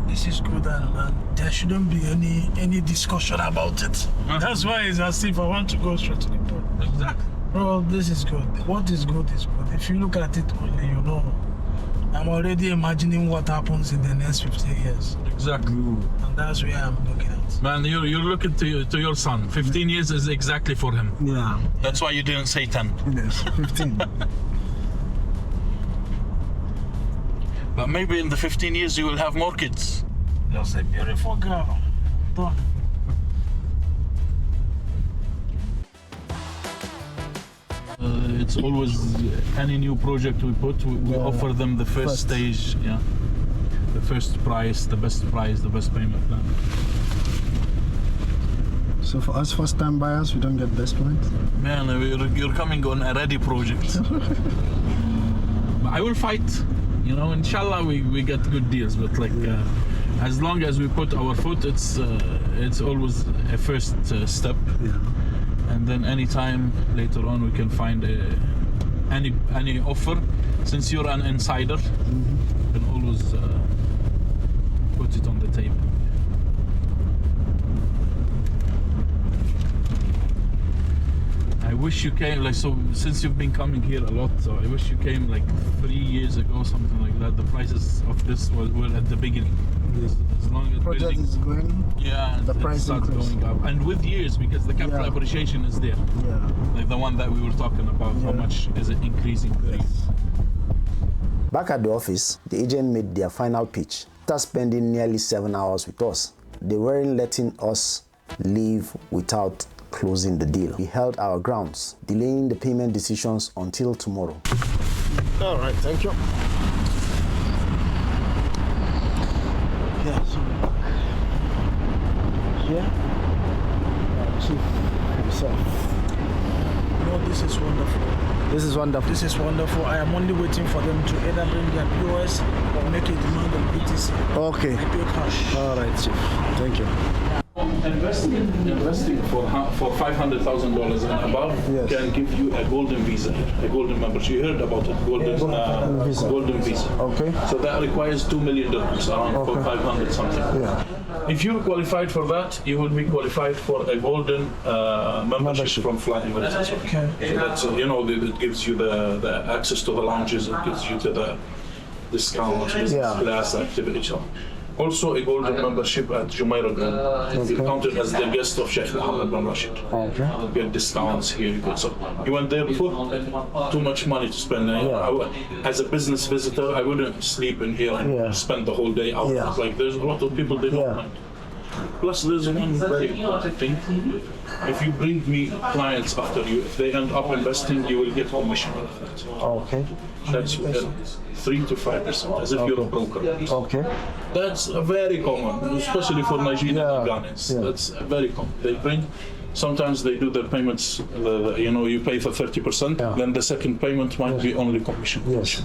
This is good, and there shouldn't be any discussion about it. That's why it's as if I want to go straight to the point. Exactly. Bro, this is good. What is good is good. If you look at it only, you know. I'm already imagining what happens in the next 50 years. Exactly. And that's where I'm looking at. Man, you're looking to your son. 15 years is exactly for him. Yeah. That's why you didn't say 10. Yes, 15. But maybe in the 15 years you will have more kids. Just a beautiful girl. Done. It's always any new project we put, we offer them the first stage, the first price, the best payment plan. So for us first-time buyers, we don't get best points? Man, you're coming on a ready project. But I will fight, you know, inshallah we get good deals, but like as long as we put our foot, it's always a first step. Yeah. And then anytime later on we can find any offer. Since you're an insider, you can always put it on the table. I wish you came, like, so since you've been coming here a lot, so I wish you came like 3 years ago, something like that. The prices of this were at the beginning. As long as project is going, the price starts going up, and with years, because the capital appreciation is there. Yeah. Like the one that we were talking about, how much is it increasing? Back at the office, the agent made their final pitch. After spending nearly 7 hours with us, they weren't letting us leave without closing the deal. We held our grounds, delaying the payment decisions until tomorrow. All right, thank you. Yeah, so here, Chief himself. No, this is wonderful. This is wonderful. This is wonderful. I am only waiting for them to either bring their POS or make a demand on BTC. Okay. I pay cash. All right, Chief. Thank you. Investing for $500,000 and above can give you a golden visa, a golden membership. You heard about it, golden visa. Okay. So that requires $2 million, around for 500 something. Yeah. If you're qualified for that, you will be qualified for a golden membership from Fly Emirates. Okay. So that's it gives you the access to the lounges, it gives you to the discounts, business class activity. Also a golden membership at Jumeirah Group. You're counted as the guest of Sheikh Mohammed bin Rashid. Okay. You get discounts here. So you went there before? Too much money to spend. As a business visitor, I wouldn't sleep in here and spend the whole day out. Like there's a lot of people they don't mind. Plus there's one very important thing. If you bring me clients after you, if they end up investing, you will get commission out of that. Okay. That's 3 to 5%, as if you're a broker. Okay. That's very common, especially for Nigerian and Ghanaians. That's very common. They bring, sometimes they do their payments, you pay for 30%, then the second payment might be only commission. Yes.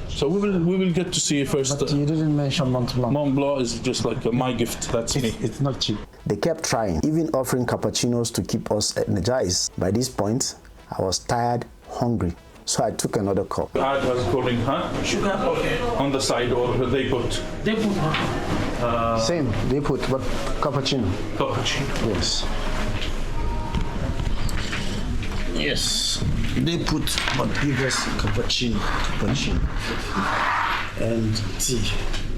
So we will get to see first. But you didn't mention Mont Blanc. Mont Blanc is just like my gift, that's me. It's not cheap. They kept trying, even offering cappuccinos to keep us energized. By this point, I was tired, hungry, so I took another cup. I was pouring, Sugar, okay. on the side, or they put? They put Same, they put, but cappuccino. Cappuccino. Yes. Yes, they put, but give us cappuccino. And tea.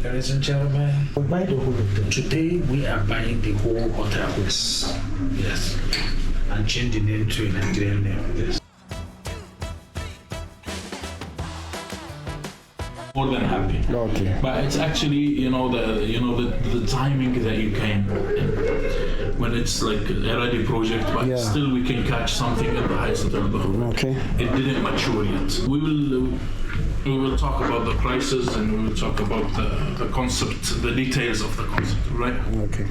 Ladies and gentlemen, we buy the whole hotel. Today we are buying the whole hotel. Yes. Yes. And change the name to a Nigerian name. Yes. More than happy. Okay. But it's actually, the timing that you came when it's like a ready project, but still we can catch something at the highest level. Okay. It didn't mature yet. We will talk about the prices and we will talk about the concept, the details of the concept, right? Okay.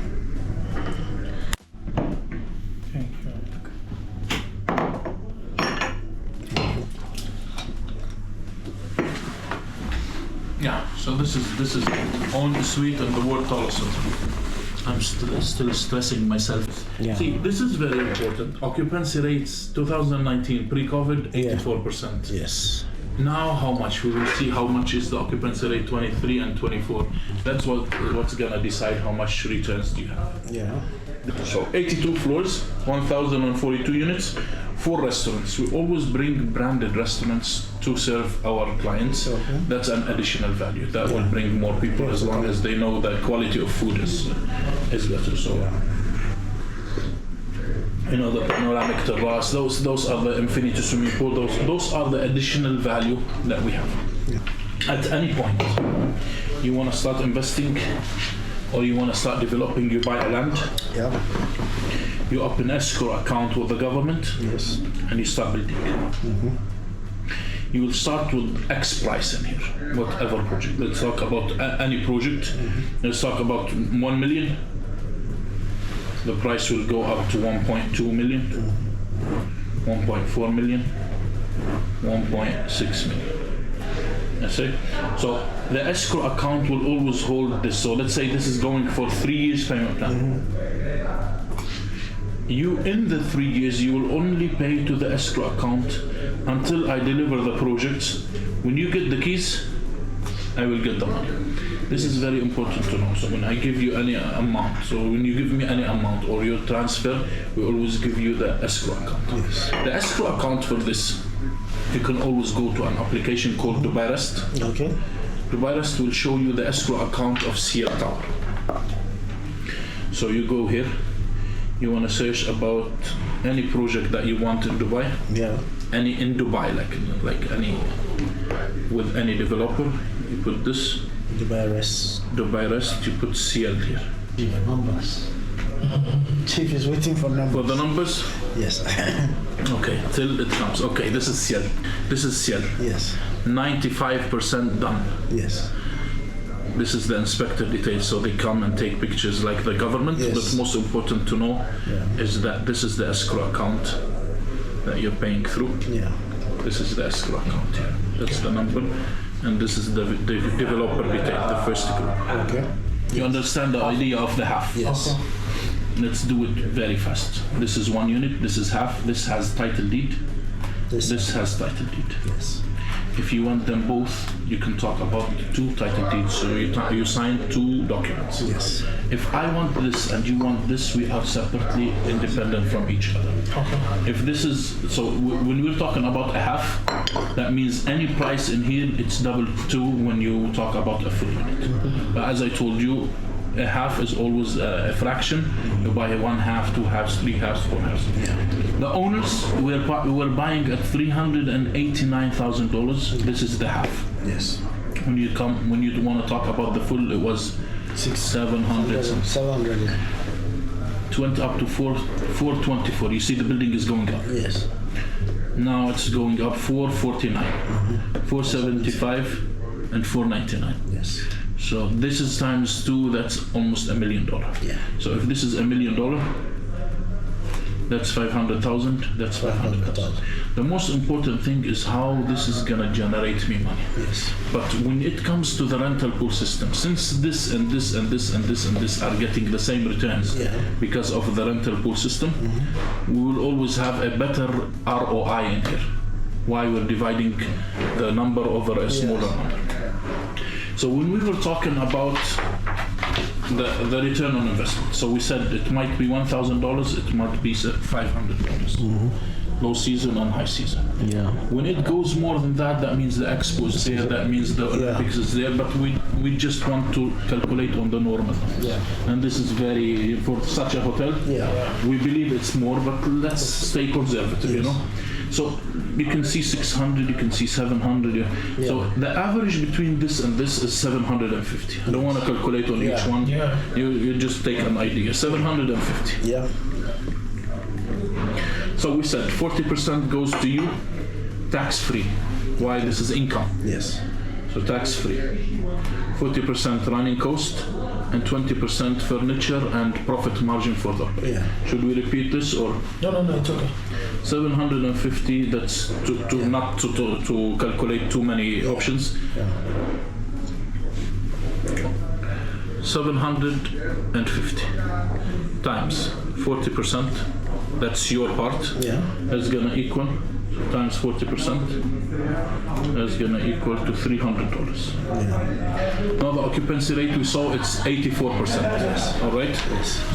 Yeah, so this is on the suite and the word Tolosan. I'm still stressing myself. Yeah. See, this is very important. Occupancy rates 2019 pre-COVID 84%. Yes. Now how much? We will see how much is the occupancy rate 23 and 24. That's what's gonna decide how much returns do you have. Yeah. So 82 floors, 1,042 units, 4 restaurants. We always bring branded restaurants to serve our clients. Okay. That's an additional value. That will bring more people as long as they know that quality of food is better. So, the panoramic terrace, those are the infinity swimming pool. Those are the additional value that we have. Yeah. At any point, you want to start investing or you want to start developing, you buy a land. Yeah. You open escrow account with the government. Yes. And you start building. Mm-hmm. You will start with X price in here, whatever project. Let's talk about any project. Mm-hmm. Let's talk about 1 million. The price will go up to 1.2 million, 1.4 million, 1.6 million. That's it. So the escrow account will always hold this. So let's say this is going for 3 years payment plan. You, in the 3 years, you will only pay to the escrow account until I deliver the projects. When you get the keys, I will get the money. This is very important to know. So when I give you any amount, so when you give me any amount or your transfer, we always give you the escrow account. Yes. The escrow account for this, you can always go to an application called Dubai Rest. Okay. Dubai Rest will show you the escrow account of Sierra Tower. So you go here, you want to search about any project that you want in Dubai. Yeah. Any in Dubai, like any, with any developer, you put this. Dubai Rest. Dubai Rest, you put CL here. Numbers. Chief is waiting for numbers. For the numbers? Yes. Okay, till it comes. Okay, this is CL. This is CL. Yes. 95% done. Yes. This is the inspector details, so they come and take pictures like the government. Yes. But most important to know is that this is the escrow account that you're paying through. Yeah. This is the escrow account here. That's the number. And this is the developer detail, the first group. Okay. You understand the idea of the half? Yes. let's do it very fast. This is 1 unit, this is half, this has title deed, this has title deed. Yes. If you want them both, you can talk about 2 title deeds, so you sign 2 documents. Yes. If I want this and you want this, we are separately independent from each other. Okay. If this is, so when we're talking about a half, that means any price in here, it's double 2 when you talk about a full unit. But as I told you, a half is always a fraction. You buy 1 half, 2 halves, 3 halves, 4 halves. The owners, we're buying at $389,000. This is the half. Yes. When you want to talk about the full, it was 700. 700. Yeah. 20 up to 424. You see the building is going up. Yes. Now it's going up 449, 475, and 499. Yes. So this is times 2. That's almost $1 million. Yeah. So if this is $1 million, that's 500,000. That's 500,000. The most important thing is how this is gonna generate me money. Yes. But when it comes to the rental pool system, since this and this and this and this and this are getting the same returns because of the rental pool system, we will always have a better ROI in here. Why we're dividing the number over a smaller number. So when we were talking about the return on investment, so we said it might be $1,000, it might be $500. Low season and high season. Yeah. When it goes more than that, that means the expo is there, that means the Olympics is there, but we just want to calculate on the normal. Yeah. And this is very, for such a hotel, we believe it's more, but let's stay conservative, you know. So you can see 600, you can see 700. So the average between this and this is 750. I don't want to calculate on each one. You just take an idea. 750. Yeah. So we said 40% goes to you, tax-free. Why? This is income. Yes. So tax-free. 40% running cost and 20% furniture and profit margin for the operator. Yeah. Should we repeat this or? No, it's okay. 750, that's not to calculate too many options. 750 times 40%, that's your part, is gonna equal, times 40%, is gonna equal to $300. Now the occupancy rate we saw, it's 84%. All right.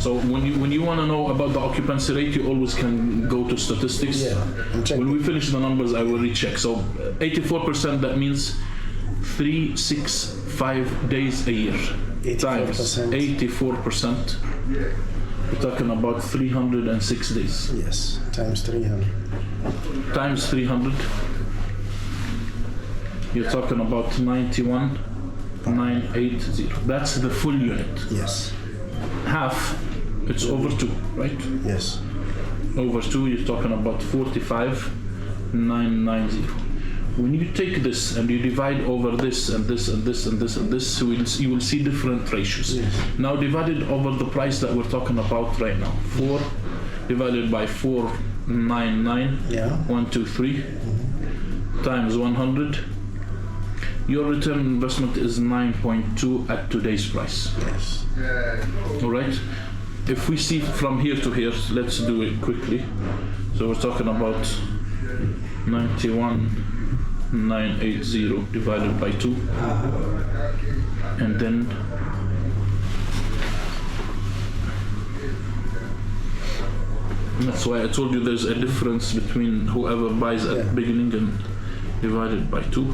So when you want to know about the occupancy rate, you always can go to statistics. When we finish the numbers, I will recheck. So 84%, that means 365 days a year. 84%. Times 84%. We're talking about 306 days. Yes. Times 300. Times 300. You're talking about 91,980. That's the full unit. Yes. Half, it's over 2, right? Yes. Over 2, you're talking about 45,990. When you take this and you divide over this and this and this and this and this, you will see different ratios. Yes. Now divided over the price that we're talking about right now. 4 divided by 499, 1, 2, 3, times 100. Your return on investment is 9.2 at today's price. Yes. All right. If we see from here to here, let's do it quickly. So we're talking about 91,980 divided by 2, and then that's why I told you there's a difference between whoever buys at the beginning and divided by 2.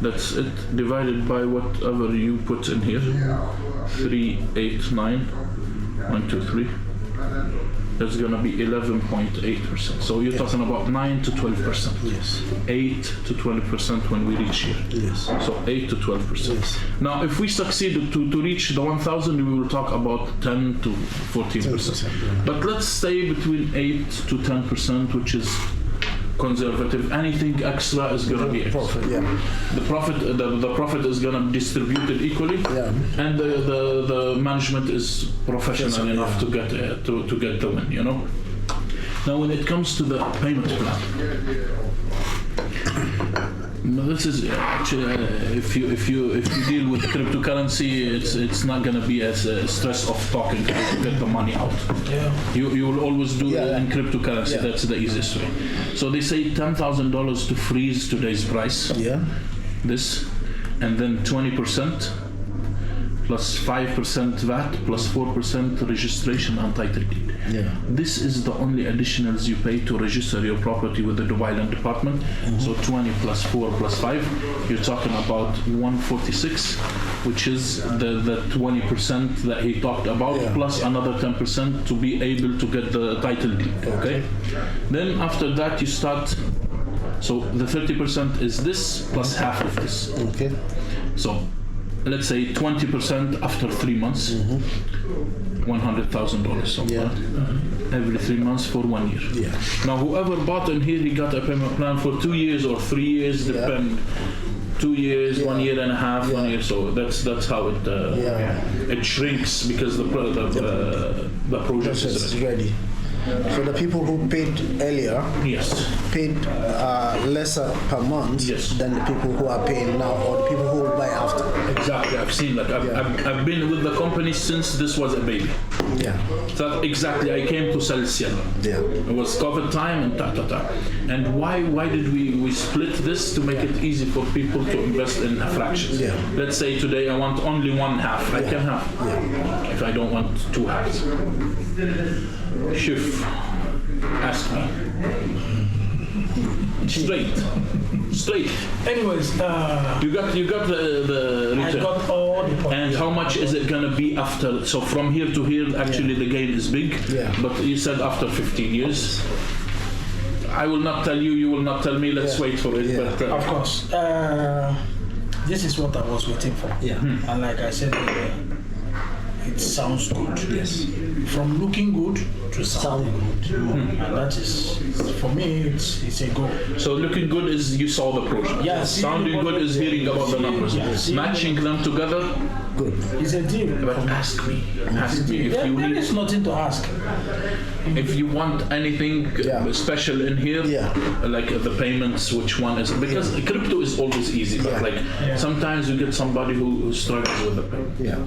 That's it, divided by whatever you put in here. 389, 1, 2, 3. That's gonna be 11.8%. So you're talking about 9 to 12%. Yes. 8 to 12% when we reach here. Yes. So 8 to 12%. Yes. Now, if we succeed to reach the 1,000, we will talk about 10 to 14%. But let's stay between 8 to 10%, which is conservative. Anything extra is going to be extra. Profit, The profit is going to be distributed equally, and the management is professional enough to get the win. You know. Now, when it comes to the payment plan, This is actually if you deal with cryptocurrency, it's not gonna be as stress of talking to get the money out. Yeah. You will always do it in cryptocurrency. Yeah. That's the easiest way. So they say $10,000 to freeze today's price. Yeah. This, and then 20% plus 5% VAT plus 4% registration and title deed. Yeah. This is the only additionals you pay to register your property with the Dubai Land Department. So 20 plus 4 plus 5, you're talking about 146, which is the 20% that he talked about, plus another 10% to be able to get the title deed. Okay. Then after that you start. So the 30% is this plus half of this. Okay. So let's say 20% after 3 months, $100,000. So every 3 months for 1 year. Yeah. Now whoever bought in here, he got a payment plan for 2 years or 3 years, depend. 2 years, 1 year and a half, 1 year. So that's how it shrinks because the project is ready. So the people who paid earlier paid lesser per month than the people who are paying now, or the people who will buy after. Exactly, I've seen that. I've been with the company since this was a baby. Yeah. So exactly, I came to sell Sierra. Yeah. It was COVID time and And why did we split this? To make it easy for people to invest in fractions. Yeah. Let's say today I want only 1/2. I can have. Yeah. If I don't want 2 halves. Shif, ask me. Straight. Anyways, you got the return. I got all the points. And how much is it gonna be after? So from here to here, actually the gain is big. Yeah. But you said after 15 years. I will not tell you. You will not tell me. Let's wait for it. Yeah. But, of course, this is what I was waiting for. Yeah. And like I said, it sounds good. Yes. From looking good to sounding good. And that is, for me, it's a goal. So looking good is you saw the project. Yeah. Sounding good is hearing about the numbers. Matching them together. Good. It's a deal. But ask me if you There need. is nothing to ask. If you want anything special in here, like the payments, which one is, because crypto is always easy, but sometimes you get somebody who struggles with the payment. Yeah.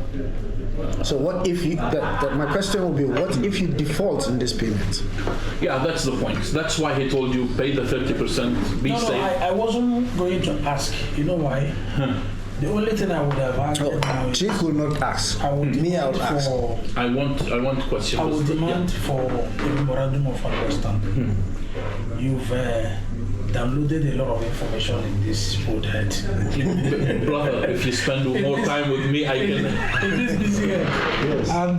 So what if you, my question will be, what if you default in this payment? Yeah, that's the point. That's why he told you pay the 30%, be safe. I wasn't going to ask. You know why? The only thing I would have asked now is, Chief will not ask. I would demand for. I want questions. I would demand for a memorandum of understanding. You've downloaded a lot of information in this food head. Brother, if you spend more time with me, I can. In this busy head. Yes. And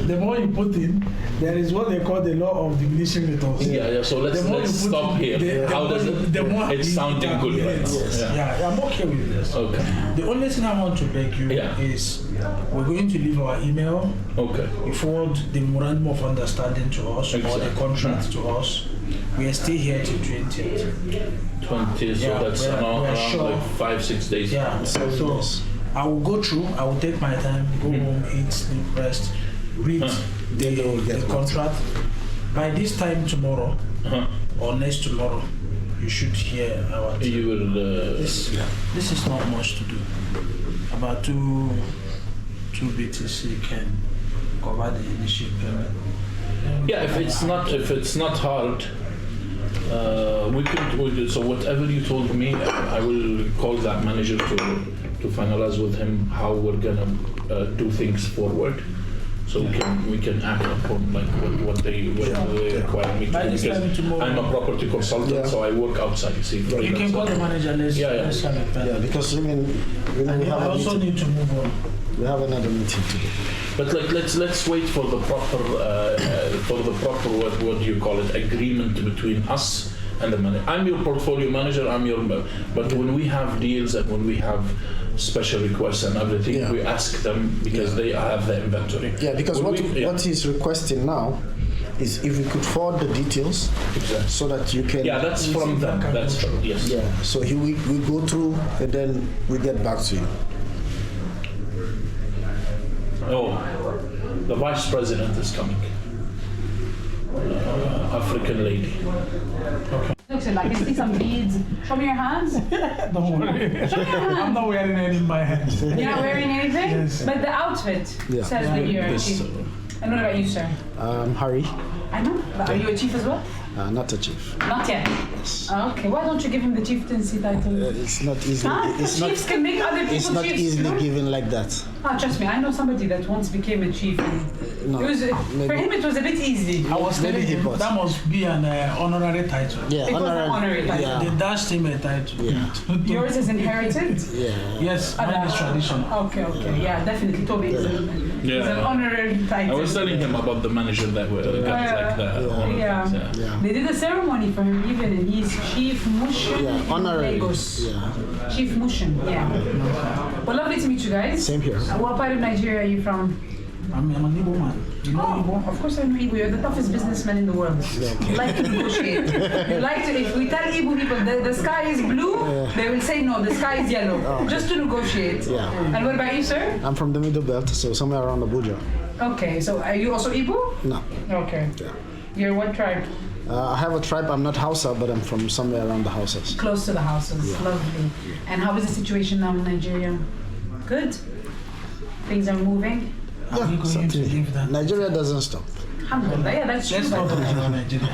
the more you put in, there is what they call the law of diminishing returns. Yeah. So let's stop here. How does it? It's sounding good right now. Yes. Yeah, I'm okay with this. Okay. The only thing I want to beg you is, we're going to leave our email. Okay. You forward the memorandum of understanding to us, or the contract to us. We are still here till 20th. 20, so that's around like 5-6 days. Yeah, so I will go through, I will take my time, go home, eat, sleep, rest, read the contract. By this time tomorrow, or next tomorrow, you should hear our team. You will... This is not much to do. About two BTC can cover the initial payment. Yeah, if it's not hard, we could. So whatever you told me, I will call that manager to finalize with him how we're gonna do things forward, so we can act upon like what they require me to do. Because I'm a property consultant, so I work outside. See, you can call the manager. Let's have it. Because we have I also need to move on. We have another meeting today. But like let's wait for the proper what do you call it, agreement between us and the manager. I'm your portfolio manager. But when we have deals and when we have special requests and everything, we ask them because they have the inventory. Yeah, because what he's requesting now is if we could forward the details, so that you can. Yeah, that's from them. That's from, yes. Yeah. So we go through and then we get back to you. Oh, the vice president is coming. African lady. Okay. little. I can see some beads. Show me your hands. Don't worry. Show me your hands. I'm not wearing any in my hands. You're not wearing anything? Yes. But the outfit says that you're a chief. And what about you, sir? Harry. I know. But are you a chief as well? Not a chief. Not yet. Yes. Okay. Why don't you give him the chieftaincy title? It's not easily. Chiefs can make other people It's not chiefs, easily no? given like that. Trust me, I know somebody that once became a chief. And No, it was, for him, it was a bit easy. I was Maybe telling he him was. that must be an honorary title. Yeah, It was an honorary title. Yeah. They dashed him a title. Yeah. Yours is inherited? Yeah. Yes, mine is traditional. Okay. Yeah, definitely. Toby is an honorary title. I was telling him about the manager that got like that. Yeah. They did a ceremony for him even, and he's Chief Mushin in honorary. Lagos. Yeah. Chief Mushin, Well, lovely to meet you guys. Same here. What part of Nigeria are you from? I'm an Igbo man. You know Igbo? Of course I know Igbo. You're the toughest businessman in the world. You like to negotiate. You like to, if we tell Igbo people the sky is blue, they will say no, the sky is yellow. Just to negotiate. Yeah. And what about you, sir? I'm from the Middle Belt, so somewhere around Abuja. Okay, so are you also Igbo? No. Okay. Yeah. You're what tribe? I have a tribe. I'm not Hausa, but I'm from somewhere around the Hausas. Close to the houses. Yeah. Lovely. And how is the situation now in Nigeria? Good? Things are moving? Are you going to leave that? Nigeria doesn't stop. Alhamdulillah. Yeah, that's true. Let's not talk about Nigeria.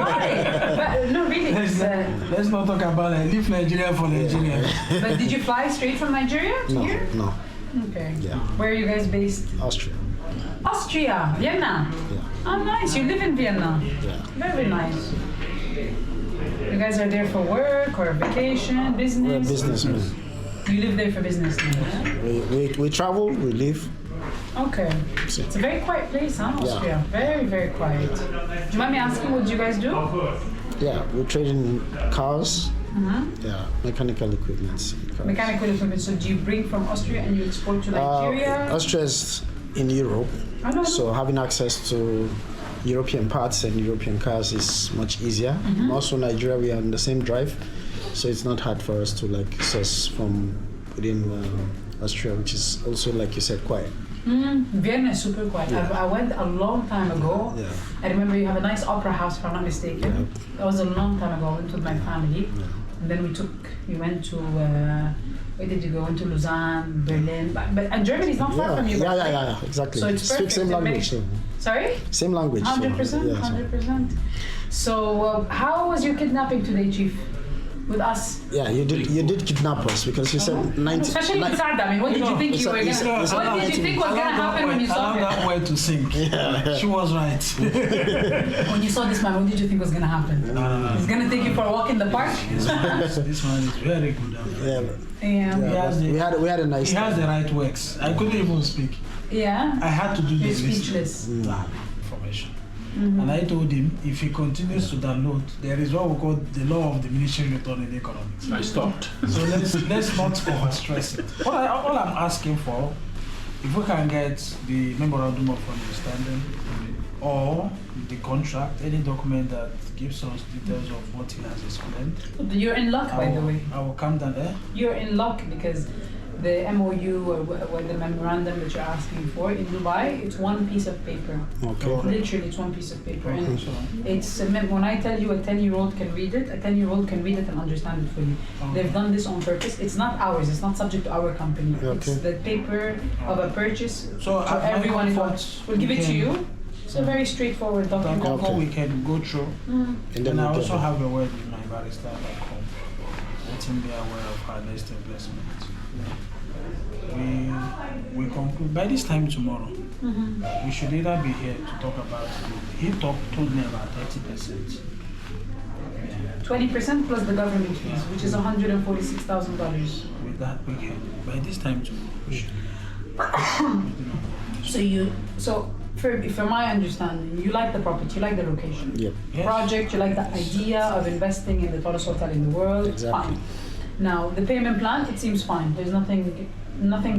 Why? But, no, really. Let's not talk about leave Nigeria for Nigeria. But did you fly straight from Nigeria to here? No. Okay. Yeah. Where are you guys based? Austria. Austria, Vienna. Yeah. Oh, nice. You live in Vienna. Yeah. Very nice. You guys are there for work or vacation, business? We're businessmen. You live there for business now, yeah? We travel, we live. Okay. It's a very quiet place, huh, Austria? Yeah. Very, very quiet. Do you mind me asking what you guys do? Yeah, we trade in cars. Mm-hmm. Yeah, mechanical equipment. Mechanical equipment. So do you bring from Austria and you export to Nigeria? Austria is in Europe, so having access to European parts and European cars is much easier. Mm-hmm. Also, Nigeria, we are on the same drive, so it's not hard for us to source from within Austria, which is also, like you said, quiet. Vienna is super quiet. Yeah. I went a long time ago. Yeah. I remember you have a nice opera house, if I'm not mistaken. Yeah. That was a long time ago. I went with my family. Yeah. And then we went to, where did you go? Went to Lausanne, Berlin. And Germany is not far from you. Yeah, exactly. So it's Speak perfect. same language. Sorry? Same language. 100%, 100%. So how was your kidnapping today, Chief? With us? Yeah, you did kidnap us because you said 90. Especially with Sarda. I mean, what did you think you were going to What did you think was going to happen when you saw her? that way to sink. Yeah. She was right. When you saw this man, what did you think was going to happen? He's going to take you for a walk in the park? This man is very good. Yeah. We had a nice He has the right works. I couldn't even speak. Yeah? I had to do You're this speechless. Information. And I told him if he continues to download, there is what we call the law of diminishing return in economics. I stopped. So let's not overstress it. All I'm asking for, if we can get the memorandum of understanding or the contract, any document that gives us details of what he has explained. You're in luck, by the way. I will come down there. You're in luck because the MOU or the memorandum that you're asking for in Dubai, it's one piece of paper. Okay. Literally, it's one piece of paper. And it's when I tell you a 10-year-old can read it, a 10-year-old can read it and understand it fully. They've done this on purpose. It's not ours. It's not subject to our company. Okay. It's the paper of a purchase. So everyone is. We'll give it to you. It's a very straightforward document. We can go through. And I also have a word with my barrister back home. Let him be aware of our next investment. We conclude by this time tomorrow. We should either be here to talk about. He told me about 30%. 20% plus the government fees, which is $146,000. With that, we can by this time tomorrow. So from my understanding, you like the property, you like the location. Yep. Yes. Project, you like the idea of investing in the tallest hotel in the world. Exactly. Fine. Now the payment plan, it seems fine. There's nothing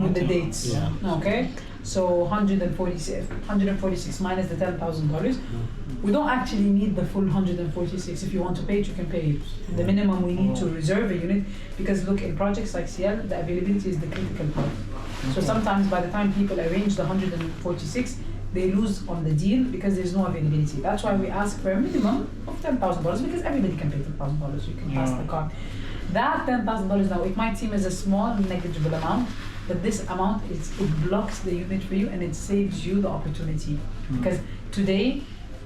with the dates. Yeah. Okay. So 146 minus the $10,000. We don't actually need the full 146. If you want to pay it, you can pay it. The minimum we need to reserve a unit, because look, in projects like CL, the availability is the critical part. So sometimes by the time people arrange the 146, they lose on the deal because there's no availability. That's why we ask for a minimum of $10,000 because everybody can pay $10,000. You can pass the card. That $10,000 now, it might seem as a small, negligible amount, but this amount, it blocks the unit for you and it saves you the opportunity. Because today,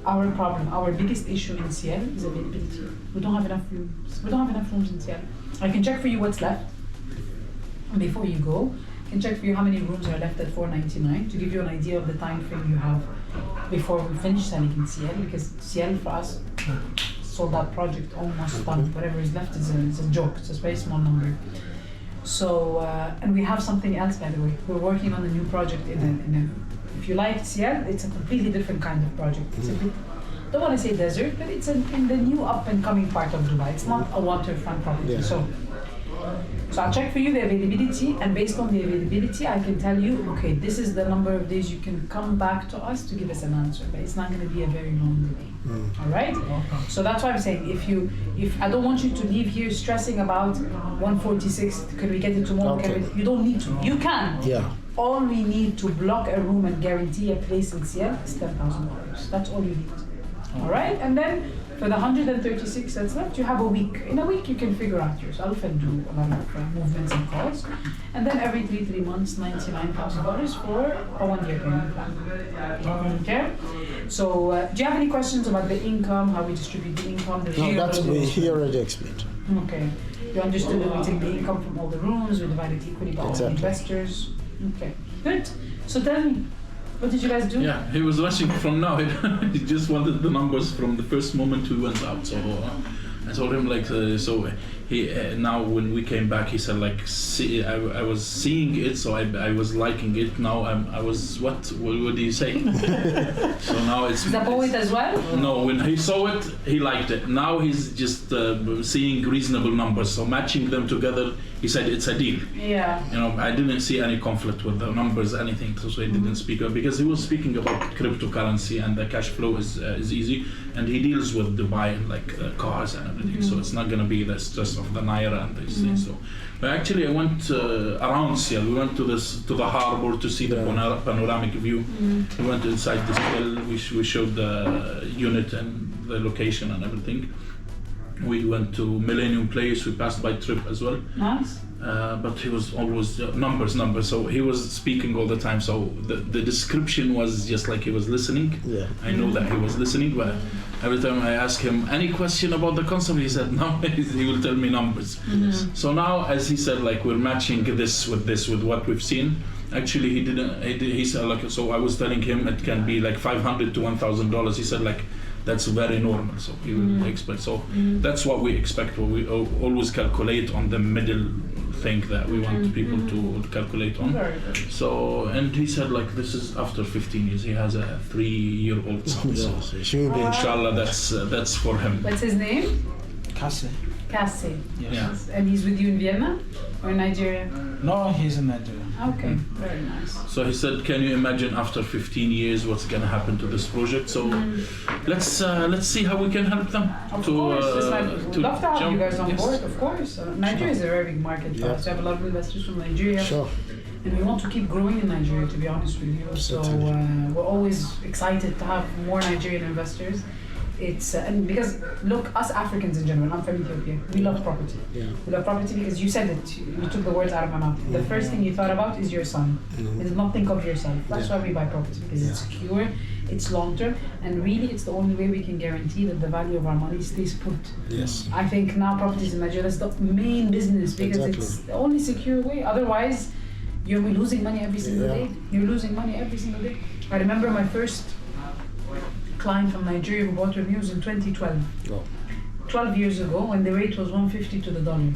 our biggest issue in CL is availability. We don't have enough rooms. We don't have enough rooms in CL. I can check for you what's left before you go. I can check for you how many rooms are left at $499 to give you an idea of the time frame you have before we finish selling in CL, because CL for us sold that project almost done. Whatever is left is a joke. It's a very small number. So and we have something else, by the way. We're working on a new project if you like CL, it's a completely different kind of project. It's a bit, don't want to say desert, but it's in the new up and coming part of Dubai. It's not a waterfront property. Yeah. So I'll check for you the availability, and based on the availability, I can tell you, okay, this is the number of days you can come back to us to give us an answer, but it's not going to be a very long delay. All right? So that's why I'm saying, if I don't want you to leave here stressing about 146, can we get it tomorrow? Okay. You don't need to. You can. Yeah. All we need to block a room and guarantee a place in CL is $10,000. That's all you need. All right? And then for the 136 that's left, you have a week. In a week, you can figure out yourself and do a lot of movements and calls. And then every 3 months, $99,000 for a 1-year payment plan. Okay? So, do you have any questions about the income, how we distribute the income? He already explained. Okay. You understood that we take the income from all the rooms, we divide it equally by all the investors. Okay, good. So tell me, what did you guys do? Yeah, he was rushing from now. He just wanted the numbers from the first moment we went out. So I told him so he now when we came back, he said I was seeing it, so I was liking it. Now I was what do you say? So now it's. Is that poet as well? No, when he saw it, he liked it. Now he's just seeing reasonable numbers, so matching them together. He said it's a deal. Yeah. I didn't see any conflict with the numbers, anything. So he didn't speak up because he was speaking about cryptocurrency and the cash flow is easy, and he deals with Dubai and cars and everything. So it's not gonna be the stress of the naira and these things. So, but actually, I went around Ciel. We went to the harbor to see the panoramic view. We went inside the Ciel. We showed the unit and the location and everything. We went to Millennium Place. We passed by Trip as well. Nice. But he was always numbers. So he was speaking all the time. So the description was just like he was listening. Yeah. I know that he was listening, but every time I ask him any question about the concept, he said no. He will tell me numbers. So now, as he said, we're matching this with what we've seen. Actually, he didn't. He said so. I was telling him it can be $500 to $1,000. He said that's very normal, so he will expect. So that's what we expect. We always calculate on the middle thing that we want people to calculate on. So, and he said this is after 15 years. He has a 3-year-old son. So inshallah, that's for him. What's his name? Cassie. Yes. And he's with you in Vienna or in Nigeria? No, he's in Nigeria. Okay, very nice. So he said, can you imagine after 15 years what's going to happen to this project? So let's see how we can help them. Of course, we'd love to have you guys on board, of course. Nigeria is a very big market for us. We have a lot of investors from Nigeria. Sure. And we want to keep growing in Nigeria, to be honest with you. So we're always excited to have more Nigerian investors. It's and because look, us Africans in general, I'm from Ethiopia, we love property. We love property because you said it, you took the words out of my mouth. The first thing you thought about is your son. You did not think of yourself. That's why we buy property, because it's secure, it's long term, and really it's the only way we can guarantee that the value of our money stays put. Yes. I think now properties in Nigeria is the main business because it's the only secure way. Otherwise, you're losing money every single day. You're losing money every single day. I remember my first client from Nigeria who bought reviews in 2012. 12 years ago, when the rate was 150 to the dollar.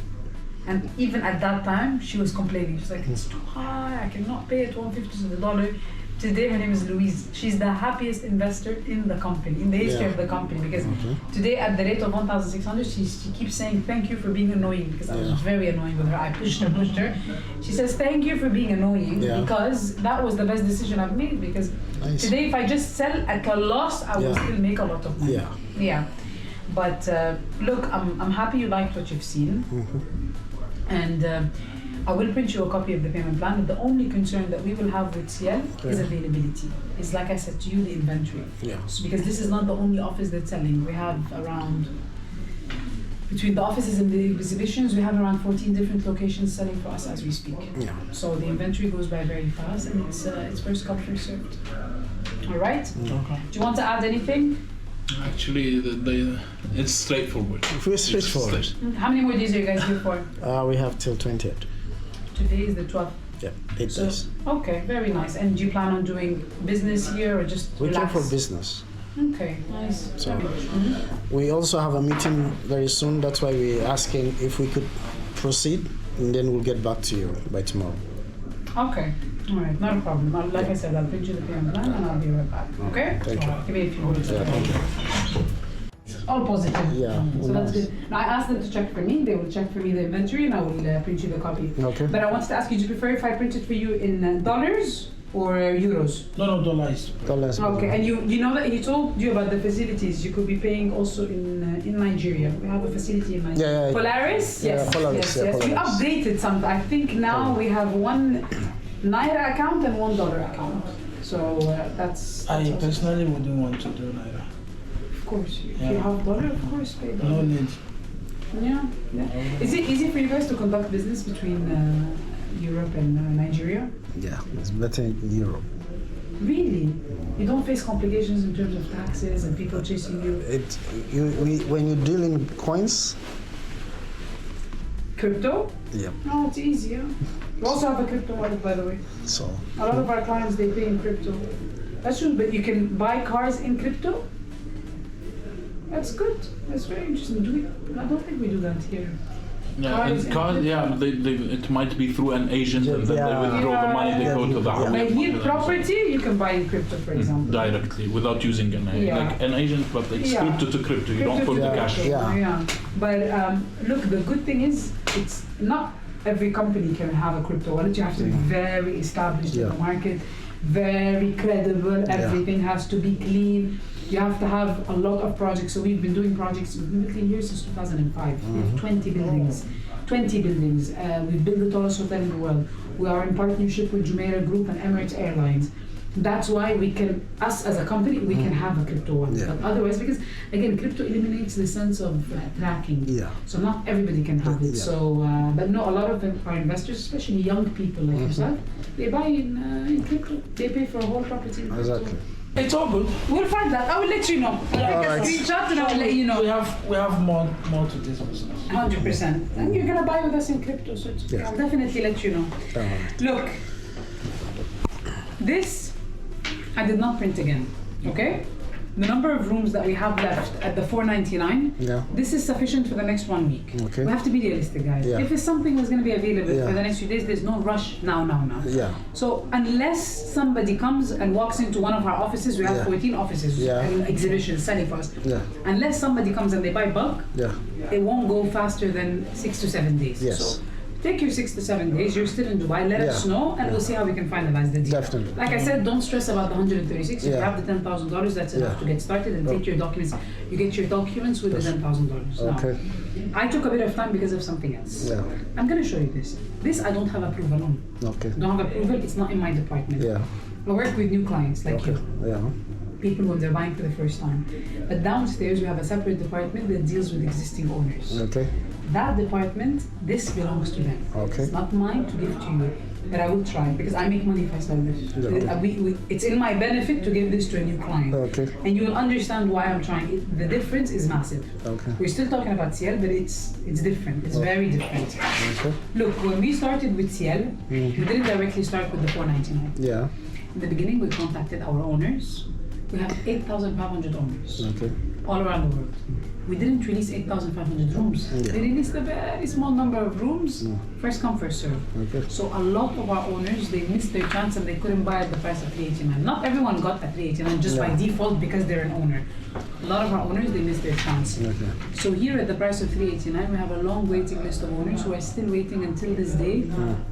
And even at that time, she was complaining. She's like, it's too high, I cannot pay it 150 to the dollar. Today, her name is Louise. She's the happiest investor in the company, in the history of the company, because today at the rate of 1,600, she keeps saying, thank you for being annoying, because I was very annoying with her. I pushed her. She says, thank you for being annoying, because that was the best decision I've made, because today if I just sell at a loss, I will still make a lot of money. Yeah. But look, I'm happy you liked what you've seen. And I will print you a copy of the payment plan, but the only concern that we will have with Ciel is availability. It's like I said to you, the inventory. So because this is not the only office that's selling. We have around, between the offices and the exhibitions, we have around 14 different locations selling for us as we speak. So the inventory goes by very fast, and it's first come, first served. All right? Okay. Do you want to add anything? Actually, it's straightforward. We're straightforward. How many more days are you guys here for? We have till 20th. Today is the 12th. Yeah, 8 days. Okay, very nice. And do you plan on doing business here or just We came relax? for business. Okay, nice. So we also have a meeting very soon. That's why we're asking if we could proceed, and then we'll get back to you by tomorrow. Okay, all right, not a problem. Like I said, I'll print you the payment plan and I'll be right back. Okay? Thank you. Give me a few minutes. Yeah, thank you. All positive. Yeah. So that's good. Now I asked them to check for me. They will check for me the inventory, and I will print you the copy. Okay. But I wanted to ask you, do you prefer if I print it for you in dollars or euros? No, dollars. Dollars. Okay, and you know that he told you about the facilities. You could be paying also in Nigeria. We have a facility in Nigeria. Yeah. Polaris? Yeah, Yes. Polaris, Yes, yeah, yes. We Polaris. updated something. I think now we have one Naira account and $1 account. So that's I also- personally wouldn't want to do Naira. Of course, if Yeah. you have dollar, of course, pay dollar. No need. Yeah. Is it easy for you guys to conduct business between Europe and Nigeria? Yeah, it's better in Europe. Really? You don't face complications in terms of taxes and people chasing you? When you deal in coins. Crypto? Yeah. No, it's easier. We also have a crypto wallet, by the way. So. A lot of our clients, they pay in crypto. That's true, but you can buy cars in crypto? That's good. That's very interesting. I don't think we do that here. Yeah, it might be through an agent, and then they withdraw the money, they go to the house. Like here, property, you can buy in crypto, for example. Directly, without using an agent, but it's crypto to crypto. You don't put the cash. Yeah. But look, the good thing is, it's not every company can have a crypto wallet. You have to be very established in the market, very credible. Everything has to be clean. You have to have a lot of projects. So we've been doing projects. We've been working here since 2005. We have 20 buildings. We've built the tallest hotel in the world. We are in partnership with Jumeirah Group and Emirates Airlines. That's why we can, us as a company, we can have a crypto wallet. But otherwise, because again, crypto eliminates the sense of tracking. So not everybody can have it. So, but no, a lot of our investors, especially young people like yourself, they buy in crypto. They pay for a whole property in crypto. Exactly. It's all good. We'll find that. I will let you know. I'll take a screenshot and I will let you know. We have more to this business. 100%. And you're gonna buy with us in crypto, so I'll definitely let you know. Look, this I did not print again. Okay? The number of rooms that we have left at the 499, this is sufficient for the next 1 week. Okay. We have to be realistic, guys. If it's something that's going to be available for the next few days, there's no rush now. So unless somebody comes and walks into one of our offices, we have 14 offices and exhibitions selling for us. Unless somebody comes and they buy bulk, it won't go faster than 6 to 7 days. So take your 6 to 7 days. You're still in Dubai. Let us know, and we'll see how we can finalize the deal. Definitely. Like I said, don't stress about the 136. If you have the $10,000, that's enough to get started and take your documents. You get your documents with the $10,000. Okay. I took a bit of time because of something else. I'm going to show you this. This I don't have approval on. Okay. Don't have approval. It's not in my department. I work with new clients like you. People when they're buying for the first time. But downstairs we have a separate department that deals with existing owners. Okay. That department, this belongs to them. Okay. It's not mine to give to you, but I will try because I make money if I sell this. It's in my benefit to give this to a new client. Okay. And you will understand why I'm trying. The difference is massive. Okay. We're still talking about Ciel, but it's different. It's very different. Okay. Look, when we started with Ciel, we didn't directly start with the 499. In the beginning, we contacted our owners. We have 8,500 owners all around the world. We didn't release 8,500 rooms. We released a very small number of rooms, first come, first serve. So a lot of our owners, they missed their chance and they couldn't buy at the price of 389. Not everyone got at 389 just by default because they're an owner. A lot of our owners, they missed their chance. So here at the price of 389, we have a long waiting list of owners who are still waiting until this day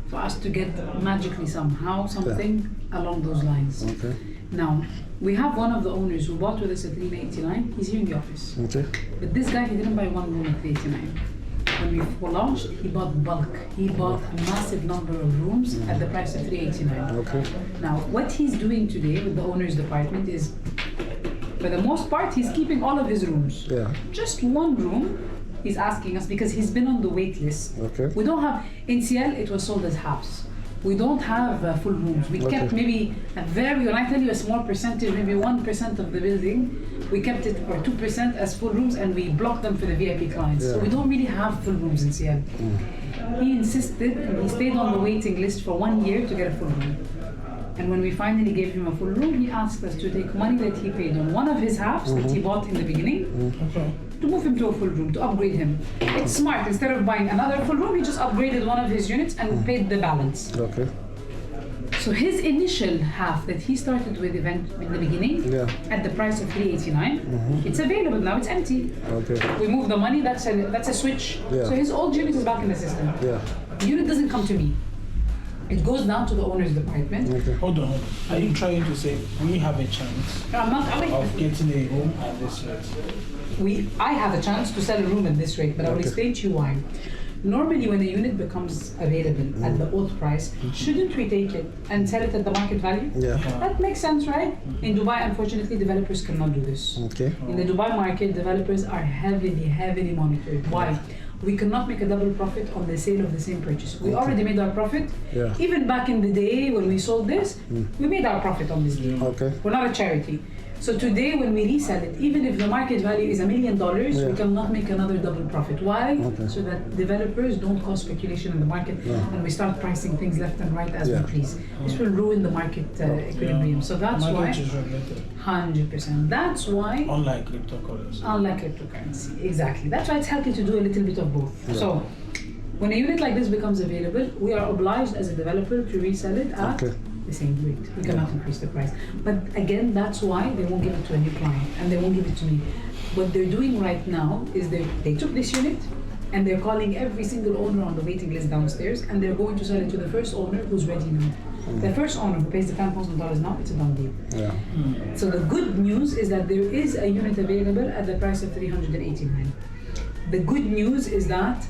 for us to get magically somehow something along those lines. Now, we have one of the owners who bought with us at 389. He's here in the office. But this guy, he didn't buy one room at 389. when we launched, he bought bulk. He bought a massive number of rooms at the price of $389. Okay. Now, what he's doing today with the owner's department is, for the most part, he's keeping all of his rooms. Yeah. Just one room, he's asking us, because he's been on the wait list. Okay. We don't have, in CL, it was sold as halves. We don't have full rooms. We kept maybe a very, when I tell you a small percentage, maybe 1% of the building, we kept it, or 2% as full rooms, and we blocked them for the VIP clients. So we don't really have full rooms in CL. He insisted, and he stayed on the waiting list for 1 year to get a full room. And when we finally gave him a full room, he asked us to take money that he paid on one of his halves that he bought in the beginning, to move him to a full room, to upgrade him. It's smart. Instead of buying another full room, he just upgraded one of his units and paid the balance. Okay. So his initial half that he started with in the beginning, at the price of $389, it's available now. It's empty. Okay. We move the money. That's a switch. Yeah. So his old unit is back in the system. Yeah. The unit doesn't come to me. It goes down to the owner's department. Okay. Hold on. Are you trying to say we have a chance No, I'm not. of getting a room at this rate? I have a chance to sell a room at this rate, but I will explain to you why. Normally, when a unit becomes available at the old price, shouldn't we take it and sell it at the market value? Yeah. That makes sense, right? In Dubai, unfortunately, developers cannot do this. Okay. In the Dubai market, developers are heavily monitored. Why? We cannot make a double profit on the sale of the same purchase. We already made our profit. Yeah. Even back in the day when we sold this, we made our profit on this deal. Okay. We're not a charity. So today when we resell it, even if the market value is $1 million, we cannot make another double profit. Why? Okay. So that developers don't cause speculation in the market and we start pricing things left and right as we please. This will ruin the market equilibrium. So that's why, Market is regulated. 100%. That's why, Unlike cryptocurrency. unlike cryptocurrency, exactly. That's why it's healthy to do a little bit of both. So when a unit like this becomes available, we are obliged as a developer to resell it at the same rate. We cannot increase the price. But again, that's why they won't give it to a new client and they won't give it to me. What they're doing right now is they took this unit and they're calling every single owner on the waiting list downstairs and they're going to sell it to the first owner who's ready now. The first owner who pays the $10,000 now, it's a done deal. Yeah. So the good news is that there is a unit available at the price of $389. The good news is that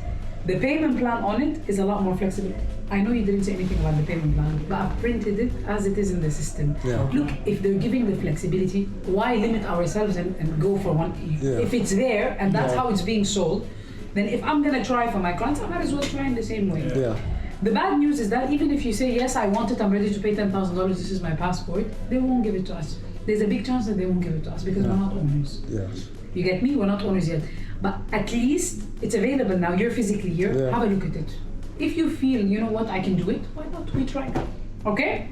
the payment plan on it is a lot more flexible. I know you didn't say anything about the payment plan, but I've printed it as it is in the system. Yeah. Look, if they're giving the flexibility, why limit ourselves and go for one? If it's there and that's how it's being sold, then if I'm gonna try for my clients, I might as well try in the same way. Yeah. The bad news is that even if you say, yes, I want it, I'm ready to pay $10,000, this is my passport, they won't give it to us. There's a big chance that they won't give it to us because we're not owners. Yes. You get me? We're not owners yet. But at least it's available now. You're physically here. Yeah. Have a look at it. If you feel, you know what, I can do it, why not? We try. Okay?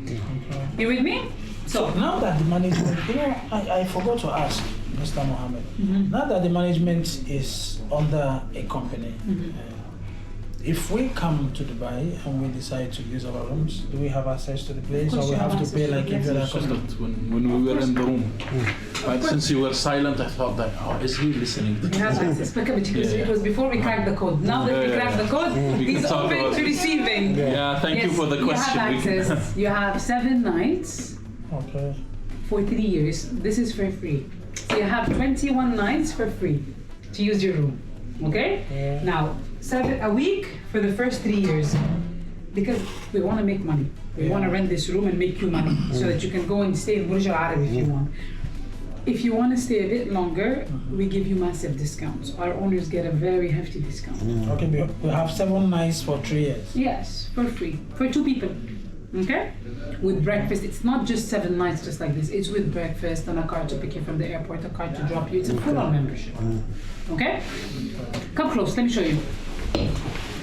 You with me? So now that the management, I forgot to ask Mr. Mohammed. Now that the management is under a company, if we come to Dubai and we decide to use our rooms, do we have access to the place, or we have to pay like if you're a company? When we were in the room, but since you were silent, I thought that, is he listening? We have access because it was before we cracked the code. Now that we cracked the code, he's open to receiving. Yeah, thank you for the question. You have access. You have 7 nights for 3 years. This is for free. So you have 21 nights for free to use your room. Okay? Now, 7 a week for the first 3 years because we want to make money. We want to rent this room and make you money so that you can go and stay in Burj Al Arab if you want. If you want to stay a bit longer, we give you massive discounts. Our owners get a very hefty discount. Okay, we have 7 nights for 3 years. Yes, for free for 2 people. Okay? With breakfast. It's not just 7 nights just like this. It's with breakfast and a car to pick you from the airport, a car to drop you. It's a full-on membership. Okay? Come close, let me show you.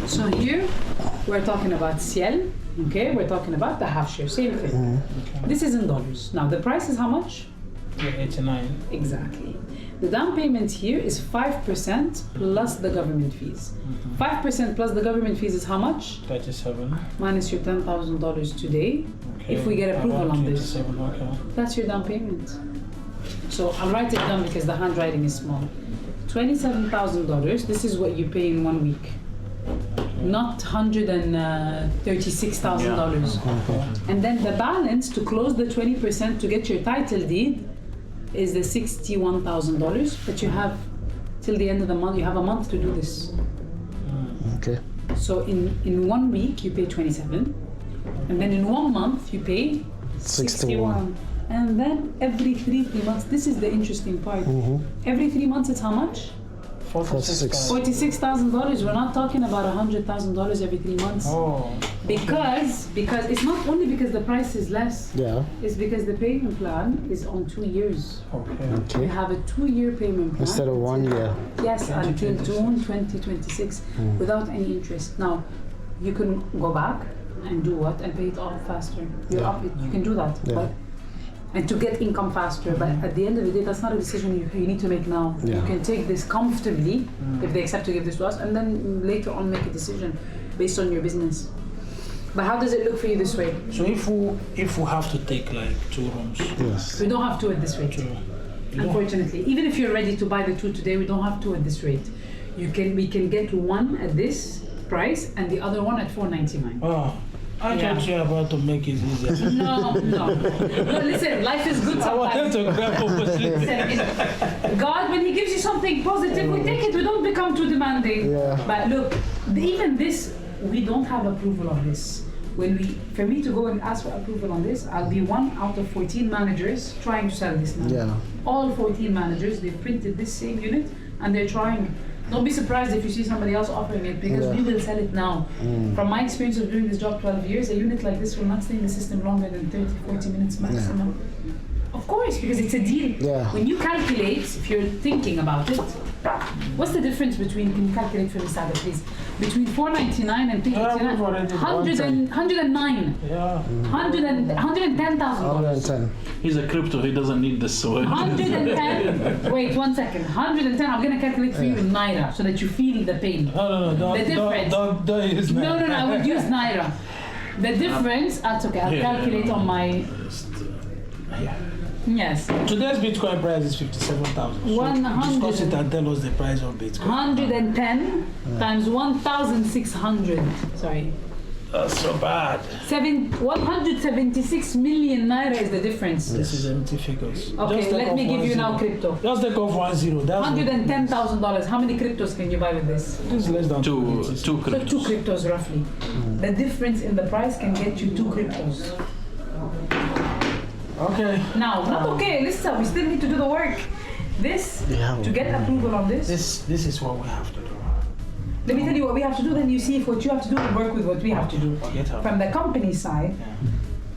So here, we're talking about Ciel. Okay? We're talking about the half share, same thing. This is in dollars. Now, the price is how much? 89. Exactly. The down payment here is 5% plus the government fees. 5% plus the government fees is how much? 37. Minus your $10,000 today. If we get approval on this, that's your down payment. So I'll write it down because the handwriting is small. $27,000. This is what you pay in 1 week. Not $136,000. And then the balance to close the 20% to get your title deed is the $61,000, but you have till the end of the month. You have a month to do this. Okay. So in 1 week you pay 27, and then in 1 month you pay 61. And then every 3 months, this is the interesting part. Every 3 months it's how much? $46,000. We're not talking about $100,000 every 3 months. Oh. Because it's not only because the price is less. Yeah. It's because the payment plan is on 2 years. Okay. You have a 2-year payment plan Instead of 1 year. Yes, until June 2026 without any interest. Now, you can go back and do what and pay it off faster. You're up. You can do that. Yeah. But, and to get income faster, but at the end of the day, that's not a decision you need to make now. Yeah. You can take this comfortably if they accept to give this to us, and then later on make a decision based on your business. But how does it look for you this way? So if we have to take like 2 rooms, Yes. We don't have 2 at this rate. Unfortunately, even if you're ready to buy the 2 today, we don't have 2 at this rate. We can get 1 at this price and the other one at $499. oh, I thought you were about to make it easier. No. Listen, life is good I wanted sometimes. to grab opportunity. Listen, God, when He gives you something positive, we take it. We don't become too demanding. Yeah. But look, even this, we don't have approval on this. For me to go and ask for approval on this, I'll be 1 out of 14 managers trying to sell this now. Yeah. All 14 managers, they've printed this same unit and they're trying. Don't be surprised if you see somebody else offering it, because we will sell it now. From my experience of doing this job 12 years, a unit like this will not stay in the system longer than 30, 40 minutes maximum. Of course, because it's a deal. Yeah. When you calculate, if you're thinking about it, what's the difference between, can you calculate for me, Sada, please? Between $499 and $389? 109. Yeah. $110,000. 110. He's a crypto, he doesn't need this. So 110. Wait 1 second. 110. I'm gonna calculate for you in Naira so that you feel the pain. No, The difference. don't use No, I would use Naira. The difference, that's okay, I'll calculate on my... Yes. Today's Bitcoin price is 57,000. So 100. discuss it and tell us the price of Bitcoin. 110 times 1,600. Sorry. That's so bad. 176 million Naira is the difference. This is empty figures. Okay, let me give you now crypto. Just take off 10. That's $110,000. How many cryptos can you buy with this? This is less than 2 So cryptos. 2 cryptos roughly. The difference in the price can get you 2 cryptos. Okay. Now, not okay, listen, we still need to do the work. This, to get approval on this. This is what we have to do. Let me tell you what we have to do, then you see if what you have to do will work with what we have to do. From the company side,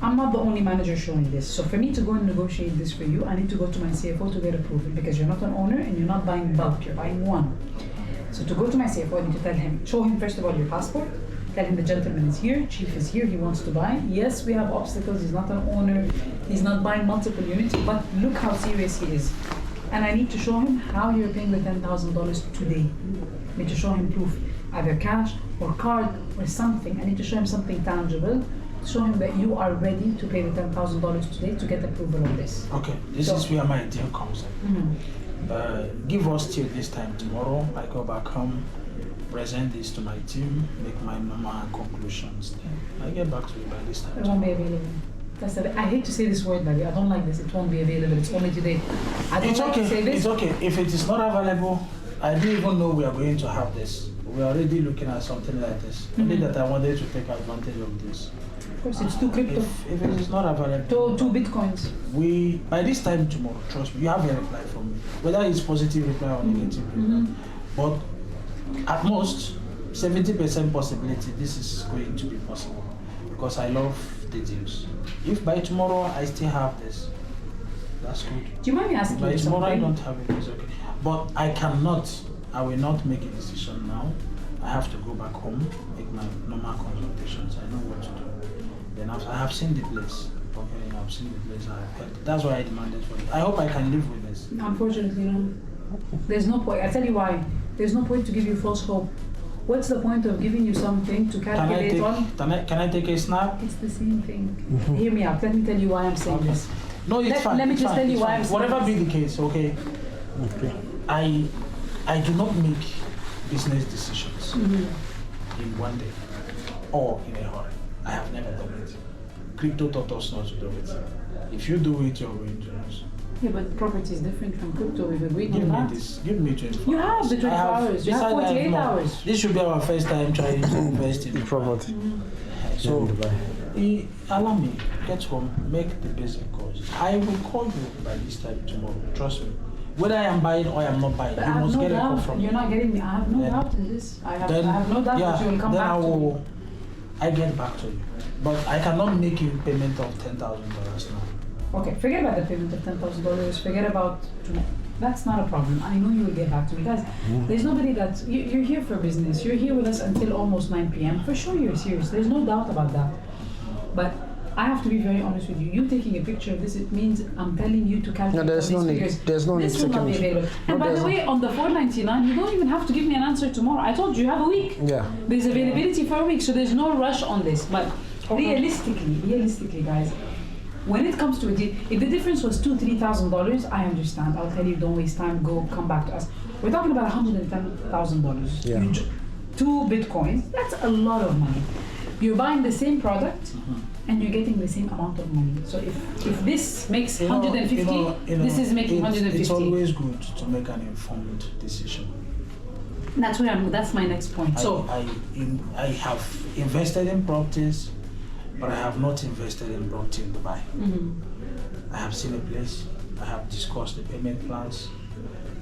I'm not the only manager showing this. So for me to go and negotiate this for you, I need to go to my CFO to get approval, because you're not an owner and you're not buying bulk, you're buying 1. So to go to my CFO, I need to tell him, show him first of all your passport, tell him the gentleman is here, chief is here, he wants to buy. Yes, we have obstacles, he's not an owner, he's not buying multiple units, but look how serious he is. And I need to show him how you're paying the $10,000 today. I need to show him proof, either cash or card or something. I need to show him something tangible, show him that you are ready to pay the $10,000 today to get approval on this. Okay, this is where my deal comes in. Give us till this time tomorrow. I go back home, present this to my team, make my normal conclusions. I get back to you by this time. It won't be available. I hate to say this word, but I don't like this. It won't be available. It's only today. I don't like to say this. It's okay. If it is not available, I didn't even know we are going to have this. We are already looking at something like this. Only that I wanted to take advantage of this. Of course, it's 2 crypto. If it is not available, 2 bitcoins. By this time tomorrow, trust me, you have a reply from me. Whether it's positive reply or negative reply. But at most, 70% possibility this is going to be possible, because I love the deals. If by tomorrow I still have this, that's good. Do you mind me asking By you tomorrow something? I don't have it, it's okay. But I will not make a decision now. I have to go back home, make my normal consultations. I know what to do. Then after I have seen the place, okay, I've seen the place, that's why I demanded for it. I hope I can live with this. Unfortunately, no. There's no point. I'll tell you why. There's no point to give you false hope. What's the point of giving you something to calculate on? Can I take a snap? It's the same thing. Hear me out. Let me tell you why I'm saying this. No, it's fine. Let me it's just fine, tell you why I'm saying Whatever this. be the case, okay? I do not make business decisions in one day or in a hurry. I have never done it. Crypto taught us not to do it. If you do it, you're going to lose. Yeah, but property is different from crypto. We've agreed Give on me that. this. Give me 24 You have hours. the 24 hours. You have besides, I 48 more. hours. This should be our first time trying to invest in Property. So, allow me, get home, make the basic calls. I will call you by this time tomorrow. Trust me. Whether I am buying or I am not buying, But you I have must no get a call doubt. from You're me. not getting me. I have no Then- doubt in this. I have Then, no doubt yeah, that you will come then back I to me. will. I get back to you, but I cannot make you payment of $10,000 now. Okay, forget about the payment of $10,000. Forget about that's not a problem. I know you will get back to me, guys. There's nobody that you're here for business. You're here with us until almost 9 p.m. For sure, you're serious. There's no doubt about that. But I have to be very honest with you. You taking a picture of this, it means I'm telling you to calculate. No, there's all no these need. figures. There's no This need will not be taking- available. And No, by the there's way, on the 499, you don't even have to give me an answer tomorrow. I told you, you have a week. Yeah. There's availability for a week, so there's no rush on this. But realistically, guys, when it comes to a deal, if the difference was $2,000-3,000, I understand. I'll tell you, don't waste time. Go, come back to us. We're talking about $110,000. Yeah. 2 bitcoins. That's a lot of money. You're buying the same product, and you're getting the same amount of money. So if this makes 150, this is making 150. It's always good to make an informed decision. That's my next point. So I have invested in properties, but I have not invested in property in Dubai. I have seen a place. I have discussed the payment plans.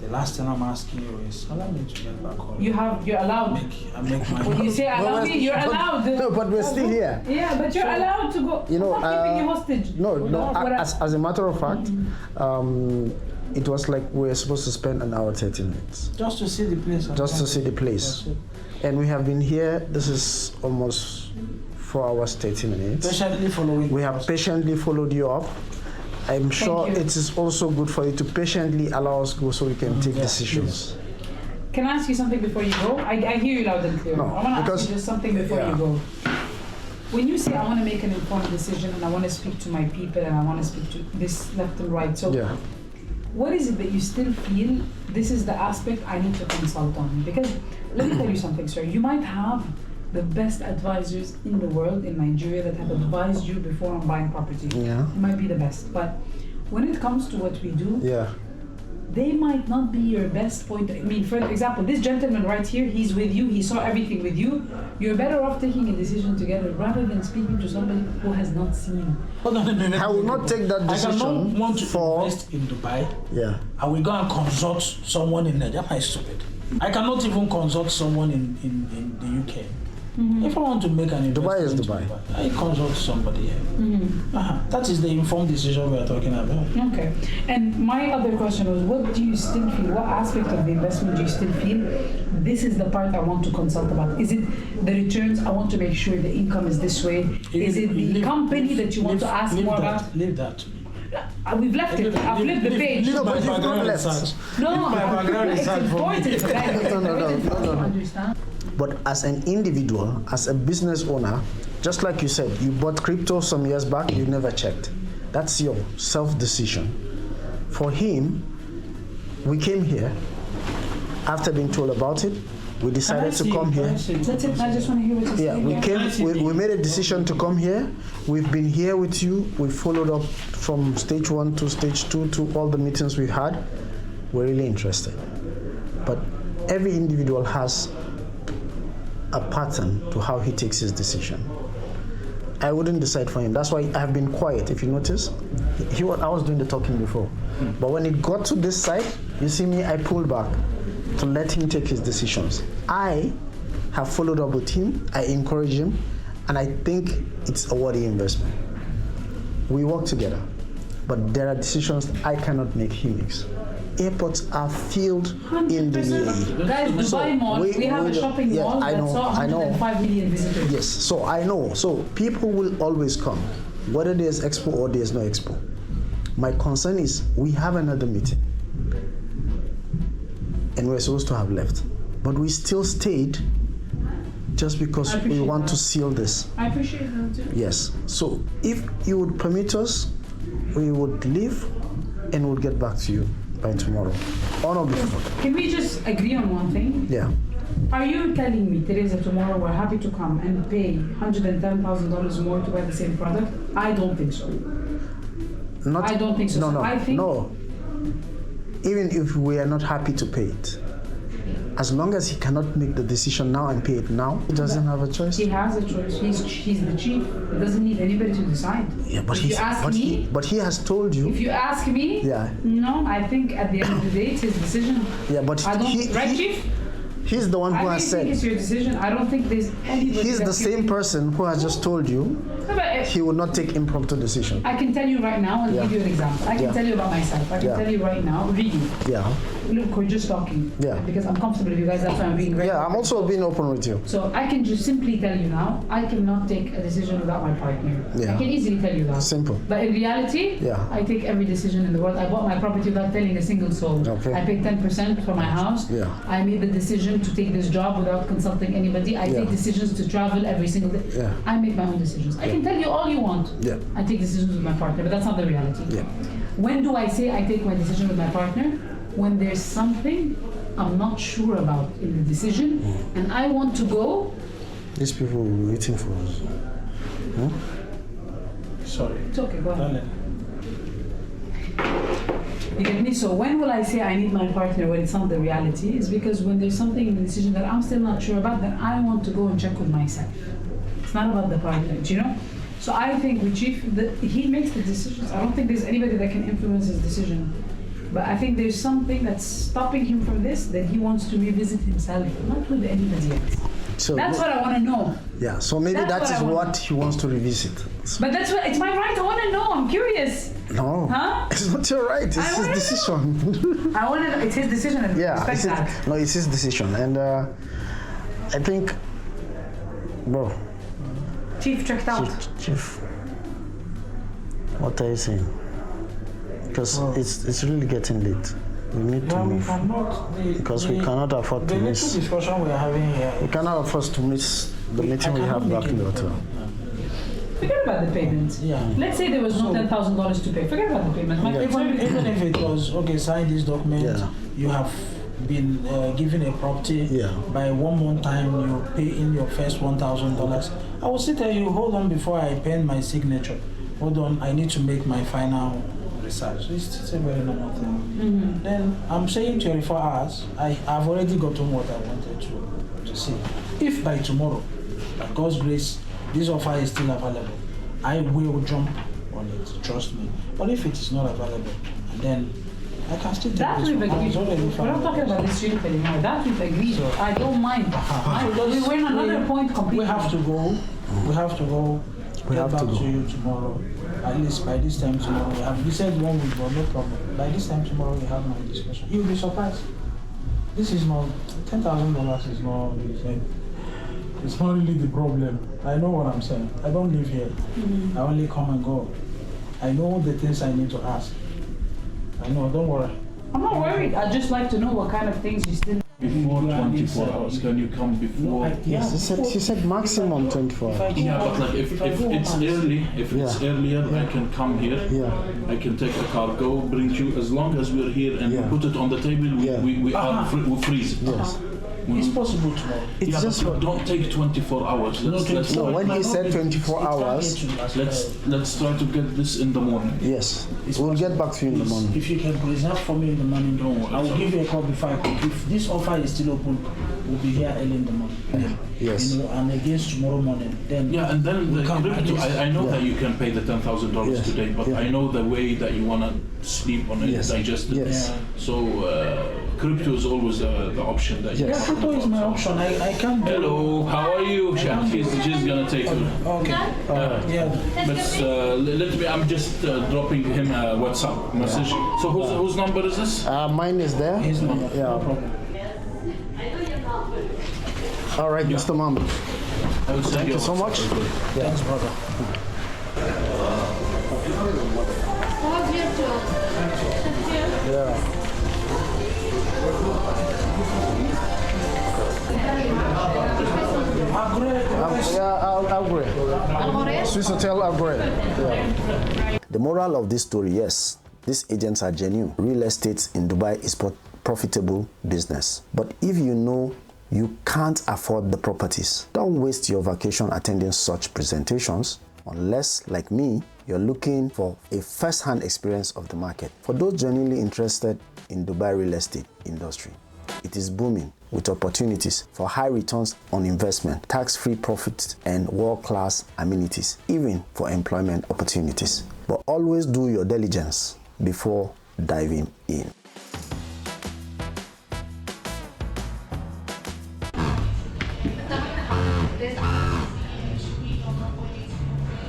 The last thing I'm asking you is allow me to get back home. you're allowed. I make my. When you say allow me, you're allowed. No, but we're still here. Yeah, but you're allowed to go. You know, I'm not keeping you hostage. No. As a matter of fact, it was like we were supposed to spend an hour 30 minutes. Just to see the place. Just to see the place. And we have been here. This is almost 4 hours 30 minutes. Patiently following. We have patiently followed you up. I'm sure it is also good for you to patiently allow us go so we can take decisions. Can I ask you something before you go? I hear you loud and clear. No, I want to ask you just something before you go. When you say I want to make an informed decision and I want to speak to my people and I want to speak to this left and right, so what is it that you still feel this is the aspect I need to consult on? Because let me tell you something, sir. You might have the best advisors in the world in Nigeria that have advised you before on buying property. Yeah. It might be the best, but when it comes to what we do, they might not be your best point. I mean, for example, this gentleman right here, he's with you, he saw everything with you. You're better off taking a decision together rather than speaking to somebody who has not seen. I will not take that decision. I cannot want to invest in Dubai. Yeah. I will go and consult someone in Nigeria. Am I stupid? I cannot even consult someone in the UK. If I want to make an investment, Dubai is Dubai. I consult somebody here. That is the informed decision we are talking about. Okay. And my other question was, what do you still feel? What aspect of the investment do you still feel? This is the part I want to consult about. Is it the returns? I want to make sure the income is this way. Is it the company that you want to ask more about? Leave that to me. We've left it. I've flipped the page. No, but you've not left. No, my background it's research for me. important. No. Understand? But as an individual, as a business owner, just like you said, you bought crypto some years back, you never checked. That's your self-decision. For him, we came here after being told about it. We decided to come here. That's it. I just want to hear what you're saying. We made a decision to come here. We've been here with you. We followed up from stage 1 to stage 2 to all the meetings we've had. We're really interested. But every individual has a pattern to how he takes his decision. I wouldn't decide for him. That's why I have been quiet. If you notice, I was doing the talking before. But when it got to this side, you see me, I pulled back to let him take his decisions. I have followed up with him. I encourage him, and I think it's a worthy investment. We work together, but there are decisions I cannot make, he makes. Airports are filled in the UAE. Guys, Dubai Mall, we have a shopping mall that saw 105 million visitors. Yes, so I know. So people will always come, whether there's expo or there's no expo. My concern is we have another meeting, and we're supposed to have left, but we still stayed just because we want to seal this. I appreciate that too. Yes. So if you would permit us, we would leave and we'll get back to you by tomorrow. Or not before. Can we just agree on one thing? Yeah. Are you telling me, Teresa, tomorrow we're happy to come and pay $110,000 more to buy the same product? I don't think so. I don't think so. No, I think even if we are not happy to pay it, as long as he cannot make the decision now and pay it now, he doesn't have a choice. He has a choice. He's the chief. He doesn't need anybody to decide. Yeah, but he has told you. If you ask me, yeah. No, I think at the end of the day, it's his decision. Yeah, but Chief? He's the one who has said. I think it's your decision. I don't think there's anybody. He's the same person who has just told you he will not take impromptu decision. I can tell you right now, I'll give you an example. I can tell you about myself. I can tell you right now, really. Yeah. Look, we're just talking. Yeah. Because I'm comfortable with you guys, that's why I'm being very I'm also being open with you. So I can just simply tell you now, I cannot take a decision without my partner. Yeah. I can easily tell you that. Simple. But in reality, I take every decision in the world. I bought my property without telling a single soul. Okay. I paid 10% for my house. Yeah. I made the decision to take this job without consulting anybody. I take decisions to travel every single day. Yeah. I make my own decisions. I can tell you all you want. Yeah. I take decisions with my partner, but that's not the reality. Yeah. When do I say I take my decision with my partner? When there's something I'm not sure about in the decision and I want to go. These people were waiting for us. Huh? Sorry. It's okay, go ahead. You get me? So when will I say I need my partner when it's not the reality? Is because when there's something in the decision that I'm still not sure about, then I want to go and check with myself. It's not about the partner, you know? So I think with Chief, he makes the decisions. I don't think there's anybody that can influence his decision. But I think there's something that's stopping him from this, that he wants to revisit himself, not with anybody else. So that's what I want to know. Yeah, so maybe that is what he wants to revisit. But that's what, it's my right, I want to know, I'm curious. No, it's not your right, it's his decision. I want to know, it's his decision and respect that. No, it's his decision. And I think, bro. Chief, checked out. Chief, what are you saying? Because it's really getting late. We need to move. Because we cannot afford to miss. The discussion we are having here. We cannot afford to miss the meeting we have back in the hotel. Forget about the payment. Yeah. Let's say there was no $10,000 to pay. Forget about the payment. Even if it was, okay, sign this document, you have been given a property, by 1 month time you pay in your first $1,000. I will sit there, you hold on before I pen my signature. Hold on, I need to make my final research. It's a very normal thing. Then I'm saying 24 hours, I've already gotten what I wanted to see. If by tomorrow, by God's grace, this offer is still available, I will jump on it, trust me. But if it is not available, then I can still take that this we've one. agreed. We're not talking about this unit anymore. That we've agreed. So, I don't mind. We're in another point completely. We have to go. Get back to you tomorrow. At least by this time tomorrow. We have decided 1 week, but no problem. By this time tomorrow we have my discussion. You'll be surprised. This is not $10,000 is not really. It's not really the problem. I know what I'm saying. I don't live here. I only come and go. I know the things I need to ask. I know, don't worry. I'm not worried. I'd just like to know what kind of things you still. Before 24 hours, can you come before? Yes, he said maximum 24 hours. Yeah, but like if it's early, it's earlier, I can come here. I can take a cargo, bring you, as long as we're here and we put it on the table, we freeze it. Yes. It's possible tomorrow. It's just don't take 24 hours. Let's when he said 24 hours, let's try to get this in the morning. Yes, we'll get back to you in the morning. If you can reserve for me in the morning, I will give you a call before I come. If this offer is still open, we'll be here early in the morning. Yes. You know, and against tomorrow morning, then and then the crypto. I know that you can pay the $10,000 today, but I know the way that you wanna sleep on it, digest it. So crypto is always the option that you. Yeah, crypto is my option. I can't. Hello, how are you? She's gonna take you. Okay. But let me. I'm just dropping him a WhatsApp message. So whose number is this? Mine is there. His number. Yeah. No problem. All right, Mr. Mahmoud. Thank you so much. Thanks, brother. Yeah. Agre. Swiss Hotel Agre. Yeah. The moral of this story, yes, these agents are genuine. Real estate in Dubai is profitable business. But if you know you can't afford the properties, don't waste your vacation attending such presentations unless, like me, you're looking for a first-hand experience of the market. For those genuinely interested in Dubai real estate industry, it is booming with opportunities for high returns on investment, tax-free profits, and world-class amenities, even for employment opportunities. But always do your diligence before diving in.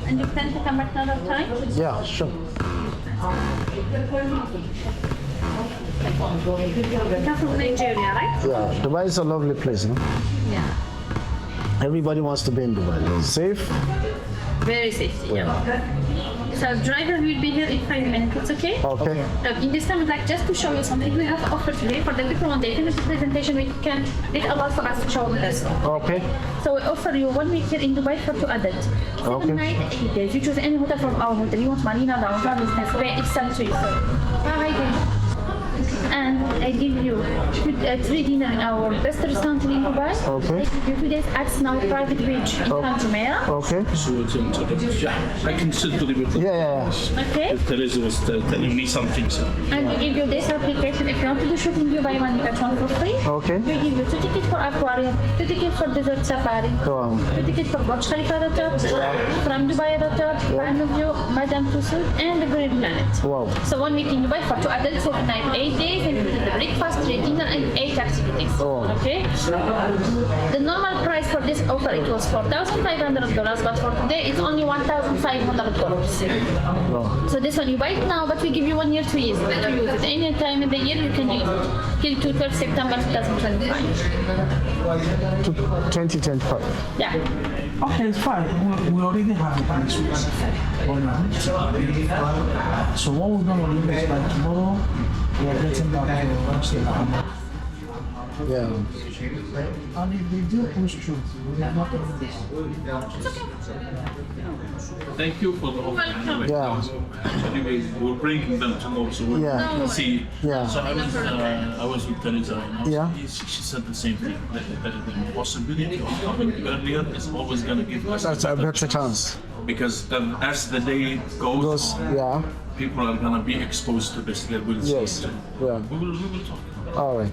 And you plan to come back another time? Yeah, sure. You come from Nigeria, right? Yeah, Dubai is a lovely place, no? Yeah. Everybody wants to be in Dubai. It's safe. Very safe, yeah. So driver will be here in 5 minutes, it's okay? Okay. In this time, I'd like just to show you something we have offered today. For the people when they finish the presentation, it allows for us to show this. Okay. So we offer you 1 week here in Dubai for 2 adults. 7 nights, 8 days. You choose any hotel from our hotel. You want Marina, Downtown, Business Bay, it's century. And I give you 3 dinner in our best restaurant in Dubai. Okay. I give you 2 days at now private beach in Jumeirah. Okay. I can sit to the bit. Yeah. Okay. Teresa was telling me something. So. And we give you this application. If you want to do shopping, you buy one, you get one for free. Okay. We give you 2 tickets for aquarium, 2 tickets for desert safari, 2 tickets for Burj Khalifa Resort, from Dubai Resort, Prime View, Madame Tussauds, and the Green Planet. Wow. So 1 week in Dubai for 2 adults, 7 nights, 8 days, and the breakfast, 3 dinner, and 8 activities. Okay. The normal price for this offer it was $4,500, but for today it's only $1,500. So this one you buy it now, but we give you 1 year to use it. To use it any time in the year you can use it till 12 September 2025. 2025. Yeah. Okay, it's fine. We already have a bank suite. So what we're going to do is by tomorrow, we are getting back to Amsterdam. Yeah. And if they do push through, we are not going to do this. Thank you for the offer. Anyway, anyway, we're bringing them tomorrow, so we'll see. Yeah. So I was with Teresa, she said the same thing. The possibility of coming earlier is always going to give us a better chance. Because as the day goes on, people are going to be exposed to this. They will see it. We will talk. All right.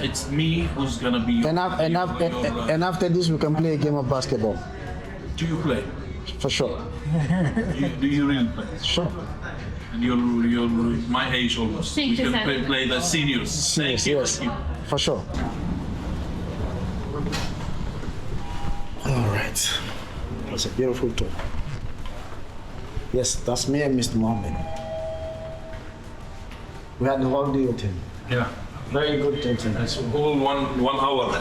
It's me who's going to be. And after this, we can play a game of basketball. Do you play? For sure. Do you really play? Sure. And you're my age almost. Thank you, can play the seniors. Thank you. Yes. For sure. All right. That's a beautiful tour. Yes, that's me and Mr. Mohammed. We had the whole day with him. Yeah. Very good gentleman. It's all one hour.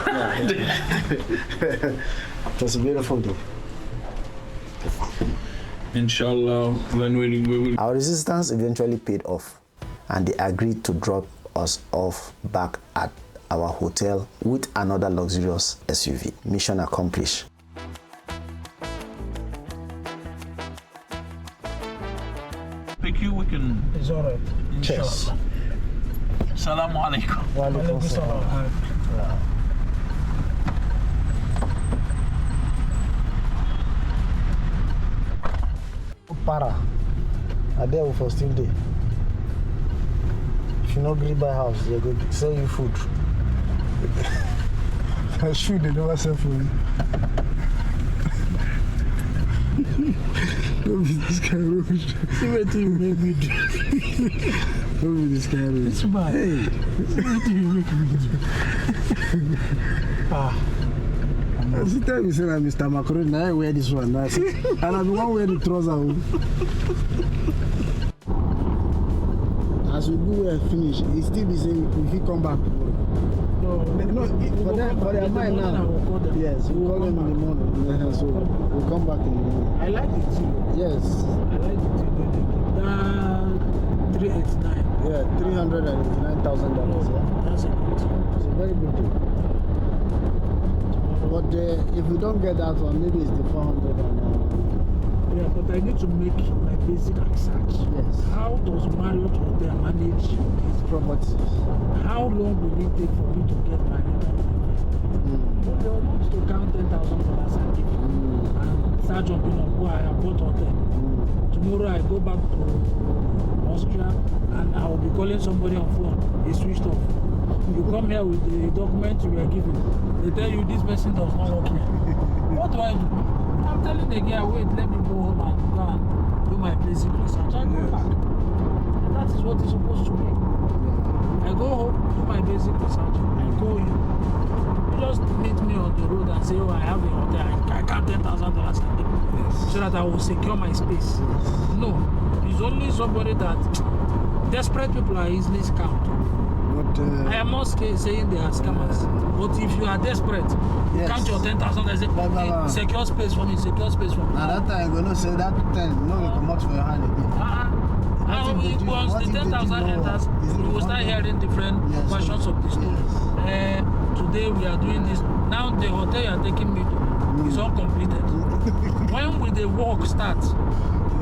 It was a beautiful day. Inshallah, when we will. Our resistance eventually paid off, and they agreed to drop us off back at our hotel with another luxurious SUV. Mission accomplished. Pick you, we can. It's all right. Cheers. Assalamu alaikum. Wa alaikum salam. Para. I there for still day. If you not agree by house, they go sell you food. Shoot, they never sell food. Don't be this kind of rubbish. See what you make me do. Don't be this kind of rubbish. It's bad. Hey, see what you make me do. Every time you say that Mr. Macaroni, now I wear this one. Now, and I'm the one wearing the trouser. As we do finish, he still be saying if he come back tomorrow. For their mind now. Yes, we'll call them in the morning. So we'll come back in the morning. I like it too. Yes. I like it too. 389. Yeah, $389,000. Yeah. That's a good deal. It's a very good deal. But if we don't get that one, maybe it's the 400 and yeah, but I need to make my basic research. Yes. How does Marriott Hotel manage its properties? How long will it take for me to get my return on investment? But they want to count $10,000 and give you and start jumping on who I have bought hotel. tomorrow I go back to Austria and I will be calling somebody on phone. It's switched off. You come here with the document you were given. They tell you this person does not work here. What do I do? I'm telling the guy, wait, let me go home and go and do my basic research. I go back. And that is what it's supposed to be. I go home, do my basic research, I call you. You just meet me on the road and say, oh, I have a hotel, I got $10,000 so that I will secure my space. No, it's only somebody that desperate people are easily scammed. But, I am not saying they are scammers, but if you are desperate, you count your 10,000 and say, hey, secure space for me, secure space for me. Now that time, you're going to say that 10, no, you come out for your hand again. Once the 10,000 enters, you will start hearing different versions of the story. Today we are doing this. Now the hotel you are taking me to is uncompleted. When will the work start?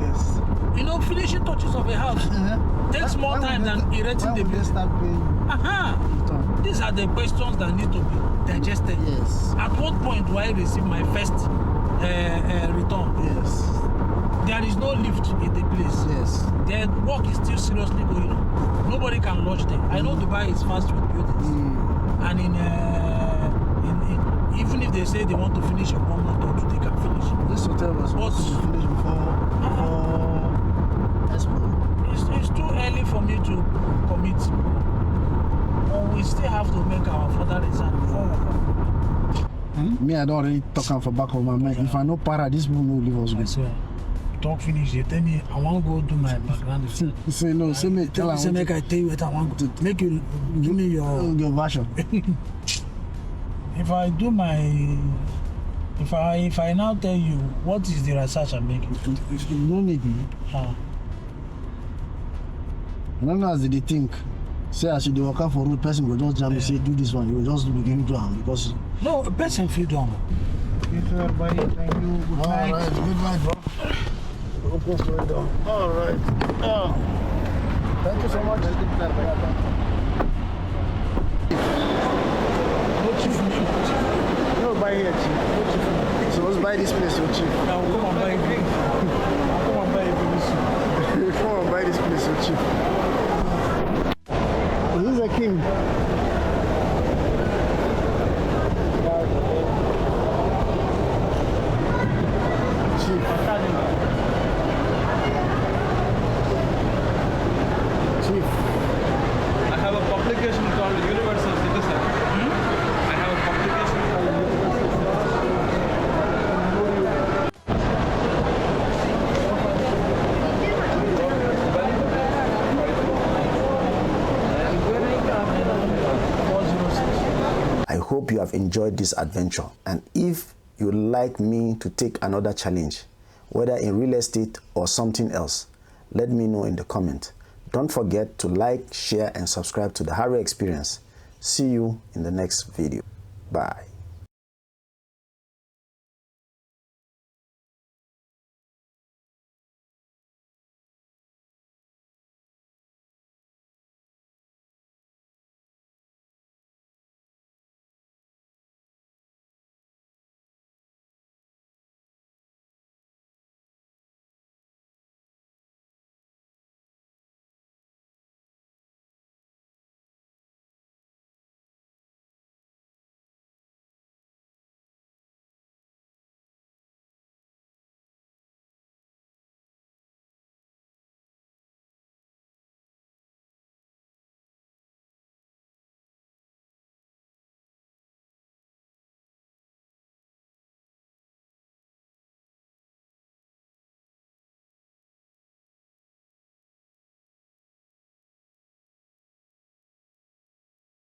Yes. You know, finishing touches of a house takes more time than erecting the building. These are the questions that need to be digested. Yes. At what point do I receive my first return? Yes. There is no lift in the place. Yes. The work is still seriously going on. Nobody can lodge there. I know Dubai is fast with buildings. And even if they say they want to finish in 1 month or 2, they can finish. This hotel was supposed to be finished before Expo. It's too early for me to commit. But we still have to make our further reserve before we come. Me, I don't really talk for back of my mind. If I know para, this people will leave us. I swear. Talk finish, they tell me I want to go do my background. Say no, say me tell say make I tell you what I want to make you give me your version. If I do my if I now tell you what is the research I'm making, if you don't need me. I don't know as they think. Say I should work out for road person will just jam and say do this one, you will just begin to am because no person feel done. Thank you. Good night. Alright, good night, bro. All right. Thank you so much. No, buy here, chief. So let's buy this place, your chief. Now come on, buy a drink. Come on, buy a drink. Come on, buy this place, your chief. This is a king. I have a publication called Universal Citizen. I have a publication called Universal Citizen. I hope you have enjoyed this adventure, and if you would like me to take another challenge, whether in real estate or something else, let me know in the comment. Don't forget to like, share, and subscribe to the Harry Experience. See you in the next video. Bye.